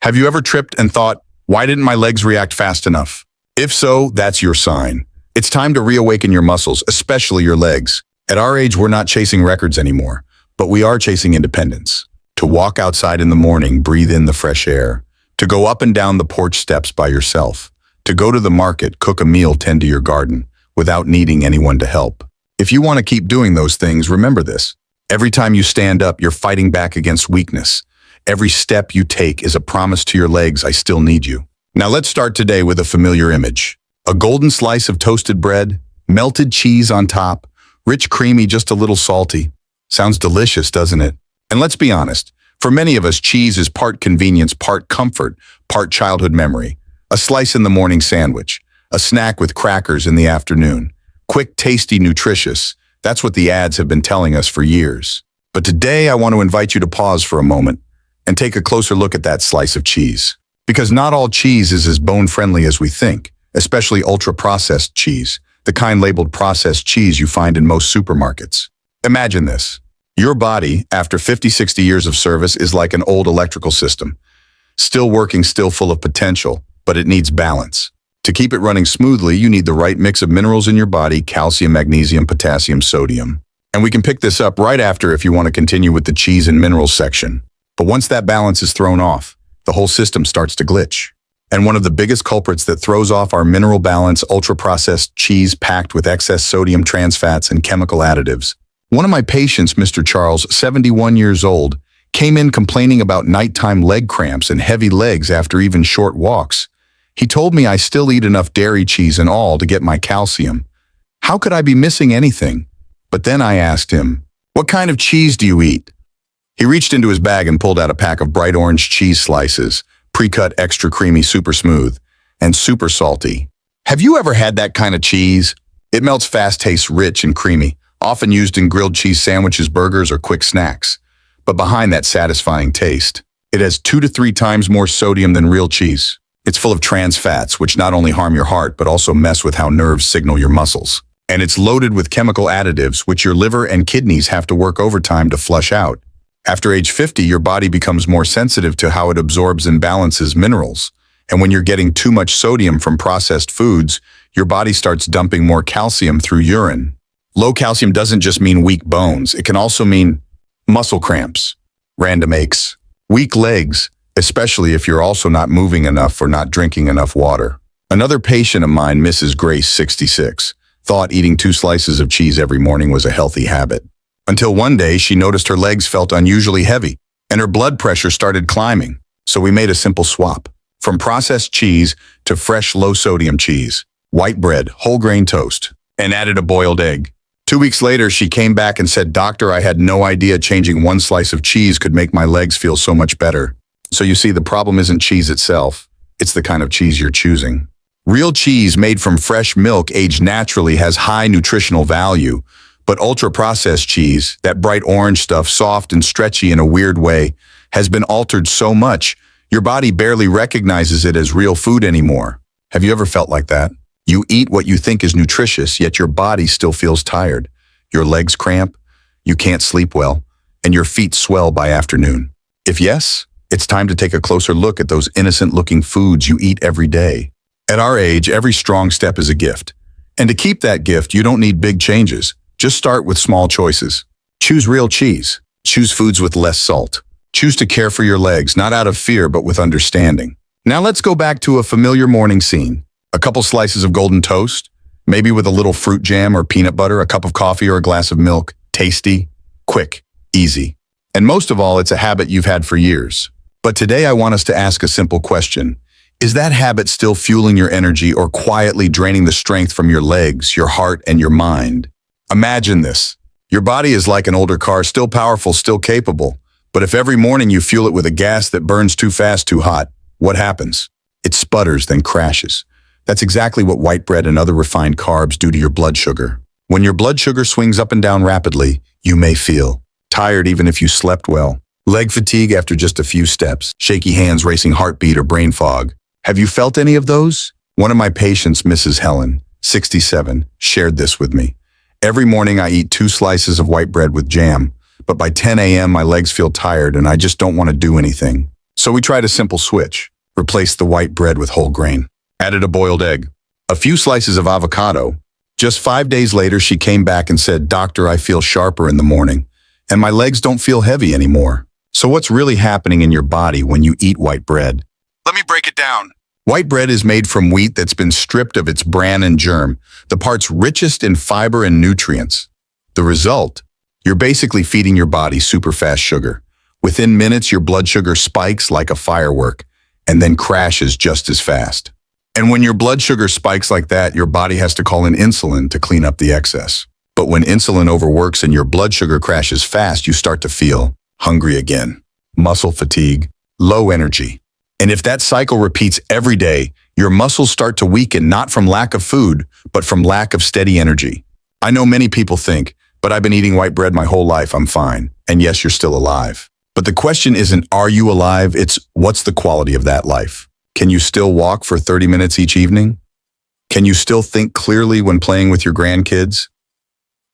Have you ever tripped and thought, "Why didn't my legs react fast enough?" If so, that's your sign. It's time to reawaken your muscles, especially your legs. At our age, we're not chasing records anymore, but we are chasing independence. To walk outside in the morning, breathe in the fresh air. To go up and down the porch steps by yourself. To go to the market, cook a meal, tend to your garden, without needing anyone to help. If you want to keep doing those things, remember this. Every time you stand up, you're fighting back against weakness. Every step you take is a promise to your legs, "I still need you." Now let's start today with a familiar image. A golden slice of toasted bread, melted cheese on top, rich, creamy, just a little salty. Sounds delicious, doesn't it? And let's be honest, for many of us, cheese is part convenience, part comfort, part childhood memory. A slice in the morning sandwich, a snack with crackers in the afternoon. Quick, tasty, nutritious. That's what the ads have been telling us for years. But today I want to invite you to pause for a moment and take a closer look at that slice of cheese. Because not all cheese is as bone-friendly as we think, especially ultra-processed cheese, the kind labeled processed cheese you find in most supermarkets. Imagine this. Your body, after 50–60 years of service, is like an old electrical system. Still working, still full of potential, but it needs balance. To keep it running smoothly, you need the right mix of minerals in your body: calcium, magnesium, potassium, sodium. And we can pick this up right after if you want to continue with the cheese and minerals section. But once that balance is thrown off, the whole system starts to glitch. And one of the biggest culprits that throws off our mineral balance: ultra-processed cheese packed with excess sodium, trans fats, and chemical additives. One of my patients, Mr. Charles, 71 years old, came in complaining about nighttime leg cramps and heavy legs after even short walks. He told me, "I still eat enough dairy, cheese, and all to get my calcium. How could I be missing anything?" But then I asked him, "What kind of cheese do you eat?" He reached into his bag and pulled out a pack of bright orange cheese slices, pre-cut, extra creamy, super smooth, and super salty. Have you ever had that kind of cheese? It melts fast, tastes rich and creamy, often used in grilled cheese sandwiches, burgers, or quick snacks. But behind that satisfying taste, it has 2 to 3 times more sodium than real cheese. It's full of trans fats, which not only harm your heart, but also mess with how nerves signal your muscles. And it's loaded with chemical additives, which your liver and kidneys have to work overtime to flush out. After age 50, your body becomes more sensitive to how it absorbs and balances minerals. And when you're getting too much sodium from processed foods, your body starts dumping more calcium through urine. Low calcium doesn't just mean weak bones. It can also mean muscle cramps, random aches, weak legs, especially if you're also not moving enough or not drinking enough water. Another patient of mine, Mrs. Grace, 66, thought eating 2 slices of cheese every morning was a healthy habit. Until one day, she noticed her legs felt unusually heavy, and her blood pressure started climbing. So we made a simple swap, from processed cheese to fresh, low-sodium cheese. white bread, whole grain toast, and added a boiled egg. 2 weeks later, she came back and said, "Doctor, I had no idea changing one slice of cheese could make my legs feel so much better." So you see, the problem isn't cheese itself, it's the kind of cheese you're choosing. Real cheese made from fresh milk aged naturally has high nutritional value, but ultra-processed cheese, that bright orange stuff, soft and stretchy in a weird way, has been altered so much, your body barely recognizes it as real food anymore. Have you ever felt like that? You eat what you think is nutritious, yet your body still feels tired. Your legs cramp, you can't sleep well, and your feet swell by afternoon. If yes, it's time to take a closer look at those innocent-looking foods you eat every day. At our age, every strong step is a gift. And to keep that gift, you don't need big changes. Just start with small choices. Choose real cheese. Choose foods with less salt. Choose to care for your legs, not out of fear, but with understanding. Now let's go back to a familiar morning scene. A couple slices of golden toast, maybe with a little fruit jam or peanut butter, a cup of coffee or a glass of milk. Tasty, quick, easy. And most of all, it's a habit you've had for years. But today I want us to ask a simple question. Is that habit still fueling your energy or quietly draining the strength from your legs, your heart, and your mind? Imagine this. Your body is like an older car, still powerful, still capable. But if every morning you fuel it with a gas that burns too fast, too hot, what happens? It sputters, then crashes. That's exactly what white bread and other refined carbs do to your blood sugar. When your blood sugar swings up and down rapidly, you may feel tired even if you slept well. Leg fatigue after just a few steps, shaky hands, racing heartbeat, or brain fog. Have you felt any of those? One of my patients, Mrs. Helen, 67, shared this with me. Every morning I eat 2 slices of white bread with jam, but by 10 a.m. my legs feel tired and I just don't want to do anything. So we tried a simple switch. Replaced the white bread with whole grain. Added a boiled egg. A few slices of avocado. Just 5 days later, she came back and said, "Doctor, I feel sharper in the morning, and my legs don't feel heavy anymore." So what's really happening in your body when you eat white bread? Let me break it down. White bread is made from wheat that's been stripped of its bran and germ, the parts richest in fiber and nutrients. The result? You're basically feeding your body super-fast sugar. Within minutes, your blood sugar spikes like a firework, and then crashes just as fast. And when your blood sugar spikes like that, your body has to call in insulin to clean up the excess. But when insulin overworks and your blood sugar crashes fast, you start to feel hungry again, muscle fatigue, low energy. And if that cycle repeats every day, your muscles start to weaken not from lack of food, but from lack of steady energy. I know many people think, but I've been eating white bread my whole life, I'm fine. And yes, you're still alive. But the question isn't, are you alive? It's, what's the quality of that life? Can you still walk for 30 minutes each evening? Can you still think clearly when playing with your grandkids?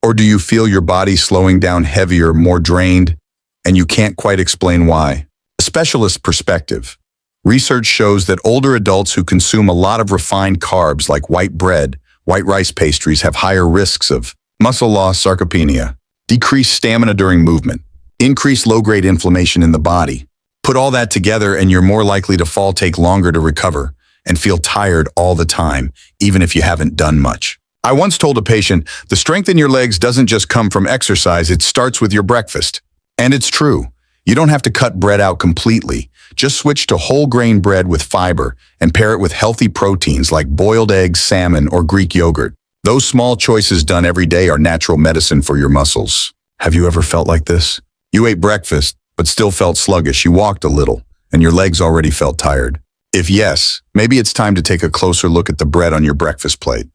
Or do you feel your body slowing down, heavier, more drained, and you can't quite explain why? A specialist perspective. Research shows that older adults who consume a lot of refined carbs like white bread, white rice pastries have higher risks of muscle loss, sarcopenia, decreased stamina during movement, increased low-grade inflammation in the body. Put all that together and you're more likely to fall, take longer to recover, and feel tired all the time, even if you haven't done much. I once told a patient, the strength in your legs doesn't just come from exercise, it starts with your breakfast. And it's true. You don't have to cut bread out completely. Just switch to whole grain bread with fiber and pair it with healthy proteins like boiled eggs, salmon, or Greek yogurt. Those small choices done every day are natural medicine for your muscles. Have you ever felt like this? You ate breakfast, but still felt sluggish. You walked a little, and your legs already felt tired. If yes, maybe it's time to take a closer look at the bread on your breakfast plate.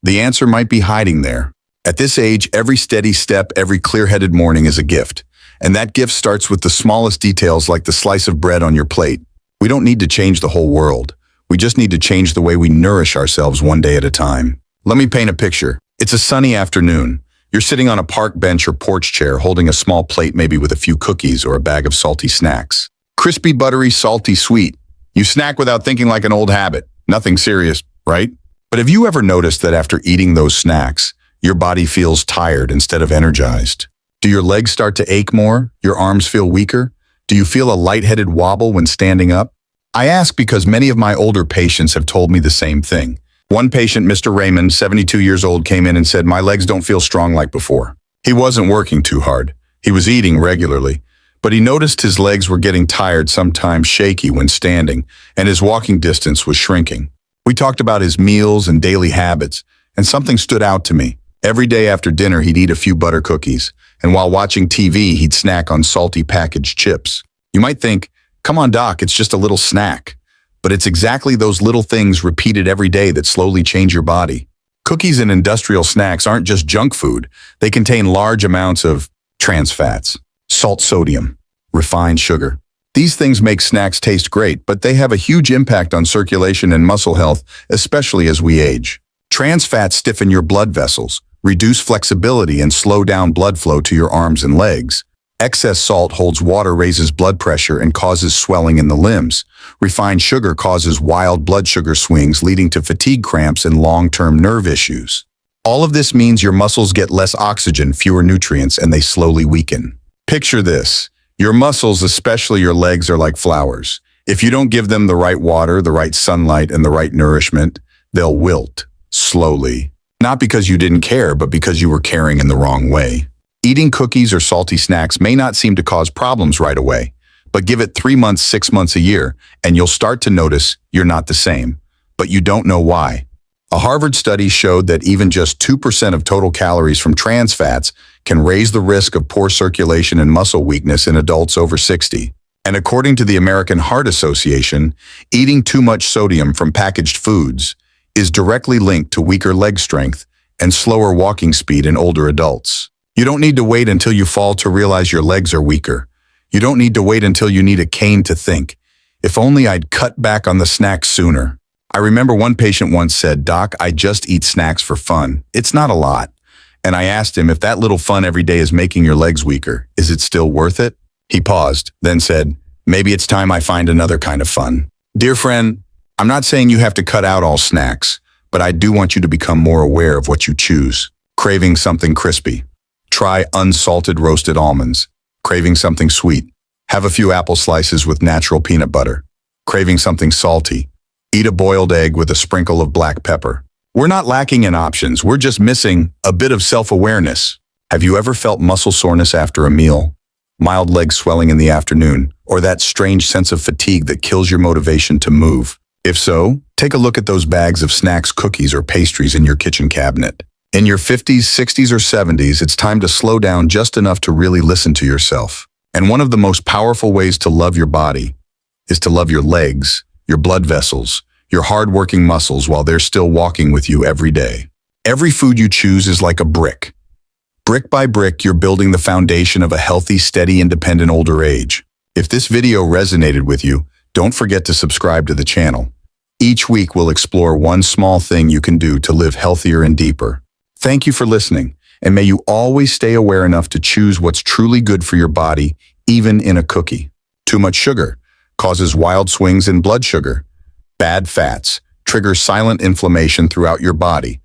The answer might be hiding there. At this age, every steady step, every clear-headed morning is a gift. And that gift starts with the smallest details like the slice of bread on your plate. We don't need to change the whole world. We just need to change the way we nourish ourselves one day at a time. Let me paint a picture. It's a sunny afternoon. You're sitting on a park bench or porch chair holding a small plate maybe with a few cookies or a bag of salty snacks. Crispy, buttery, salty, sweet. You snack without thinking like an old habit. Nothing serious, right? But have you ever noticed that after eating those snacks, your body feels tired instead of energized? Do your legs start to ache more? Your arms feel weaker? Do you feel a lightheaded wobble when standing up? I ask because many of my older patients have told me the same thing. One patient, Mr. Raymond, 72 years old, came in and said, "My legs don't feel strong like before." He wasn't working too hard. He was eating regularly, but he noticed his legs were getting tired, sometimes shaky when standing, and his walking distance was shrinking. We talked about his meals and daily habits, and something stood out to me. Every day after dinner, he'd eat a few butter cookies, and while watching TV, he'd snack on salty packaged chips. You might think, come on, Doc, it's just a little snack. But it's exactly those little things repeated every day that slowly change your body. Cookies and industrial snacks aren't just junk food. They contain large amounts of trans fats, salt, sodium, refined sugar. These things make snacks taste great, but they have a huge impact on circulation and muscle health, especially as we age. Trans fats stiffen your blood vessels, reduce flexibility, and slow down blood flow to your arms and legs. Excess salt holds water, raises blood pressure, and causes swelling in the limbs. Refined sugar causes wild blood sugar swings, leading to fatigue cramps and long-term nerve issues. All of this means your muscles get less oxygen, fewer nutrients, and they slowly weaken. Picture this. Your muscles, especially your legs, are like flowers. If you don't give them the right water, the right sunlight, and the right nourishment, they'll wilt, slowly. Not because you didn't care, but because you were caring in the wrong way. Eating cookies or salty snacks may not seem to cause problems right away, but give it 3 months, 6 months, a year, and you'll start to notice you're not the same, but you don't know why. A Harvard study showed that even just 2% of total calories from trans fats can raise the risk of poor circulation and muscle weakness in adults over 60. And according to the American Heart Association, eating too much sodium from packaged foods is directly linked to weaker leg strength and slower walking speed in older adults. You don't need to wait until you fall to realize your legs are weaker. You don't need to wait until you need a cane to think, if only I'd cut back on the snacks sooner. I remember one patient once said, Doc, I just eat snacks for fun. It's not a lot. And I asked him, if that little fun every day is making your legs weaker, is it still worth it? He paused, then said, maybe it's time I find another kind of fun. Dear friend, I'm not saying you have to cut out all snacks, but I do want you to become more aware of what you choose. Craving something crispy? Try unsalted roasted almonds. Craving something sweet? Have a few apple slices with natural peanut butter. Craving something salty? Eat a boiled egg with a sprinkle of black pepper. We're not lacking in options, we're just missing a bit of self-awareness. Have you ever felt muscle soreness after a meal? Mild leg swelling in the afternoon? Or that strange sense of fatigue that kills your motivation to move? If so, take a look at those bags of snacks, cookies, or pastries in your kitchen cabinet. In your 50s, 60s, or 70s, it's time to slow down just enough to really listen to yourself. And one of the most powerful ways to love your body is to love your legs, your blood vessels, your hard-working muscles while they're still walking with you every day. Every food you choose is like a brick. Brick by brick, you're building the foundation of a healthy, steady, independent older age. If this video resonated with you, don't forget to subscribe to the channel. Each week, we'll explore one small thing you can do to live healthier and deeper. Thank you for listening, and may you always stay aware enough to choose what's truly good for your body, even in a cookie. Too much sugar causes wild swings in blood sugar. Bad fats trigger silent inflammation throughout your body.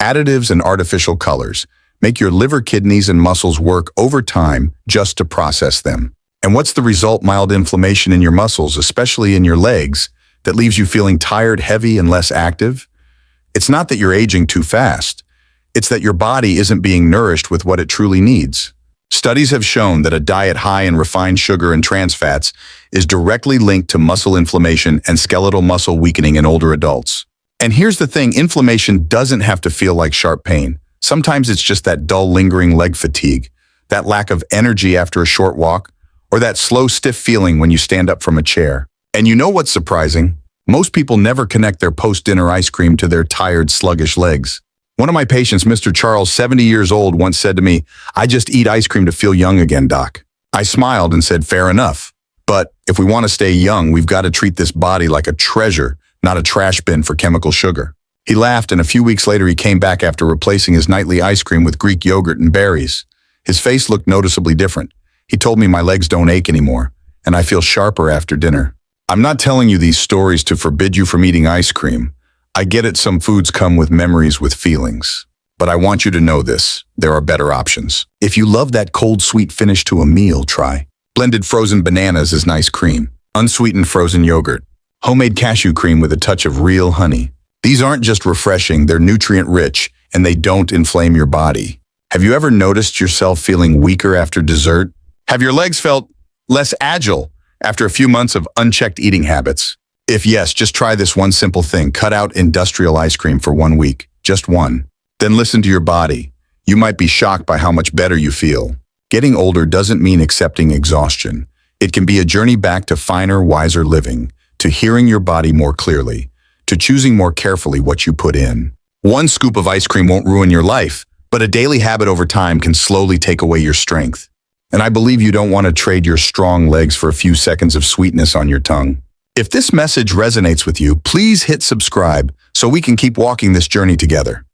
Additives and artificial colors make your liver, kidneys, and muscles work overtime just to process them. And what's the result? Mild inflammation in your muscles, especially in your legs, that leaves you feeling tired, heavy, and less active. It's not that you're aging too fast. It's that your body isn't being nourished with what it truly needs. Studies have shown that a diet high in refined sugar and trans fats is directly linked to muscle inflammation and skeletal muscle weakening in older adults. And here's the thing, inflammation doesn't have to feel like sharp pain. Sometimes it's just that dull, lingering leg fatigue, that lack of energy after a short walk, or that slow, stiff feeling when you stand up from a chair. And you know what's surprising? Most people never connect their post-dinner ice cream to their tired, sluggish legs. One of my patients, Mr. Charles, 70 years old, once said to me, I just eat ice cream to feel young again, Doc. I smiled and said, fair enough. But if we want to stay young, we've got to treat this body like a treasure, not a trash bin for chemical sugar. He laughed, and a few weeks later he came back after replacing his nightly ice cream with Greek yogurt and berries. His face looked noticeably different. He told me my legs don't ache anymore, and I feel sharper after dinner. I'm not telling you these stories to forbid you from eating ice cream. I get it, some foods come with memories, with feelings. But I want you to know this, there are better options. If you love that cold, sweet finish to a meal, try blended frozen bananas as nice cream, unsweetened frozen yogurt, homemade cashew cream with a touch of real honey. These aren't just refreshing, they're nutrient-rich, and they don't inflame your body. Have you ever noticed yourself feeling weaker after dessert? Have your legs felt less agile after a few months of unchecked eating habits? If yes, just try this one simple thing. Cut out industrial ice cream for 1 week. Just one. Then listen to your body. You might be shocked by how much better you feel. Getting older doesn't mean accepting exhaustion. It can be a journey back to finer, wiser living, to hearing your body more clearly, to choosing more carefully what you put in. One scoop of ice cream won't ruin your life, but a daily habit over time can slowly take away your strength. And I believe you don't want to trade your strong legs for a few seconds of sweetness on your tongue. If this message resonates with you, please hit subscribe so we can keep walking this journey together.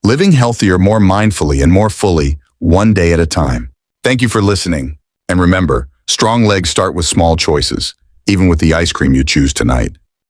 Living healthier more mindfully and more fully, one day at a time. Thank you for listening. And remember, strong legs start with small choices, even with the ice cream you choose tonight.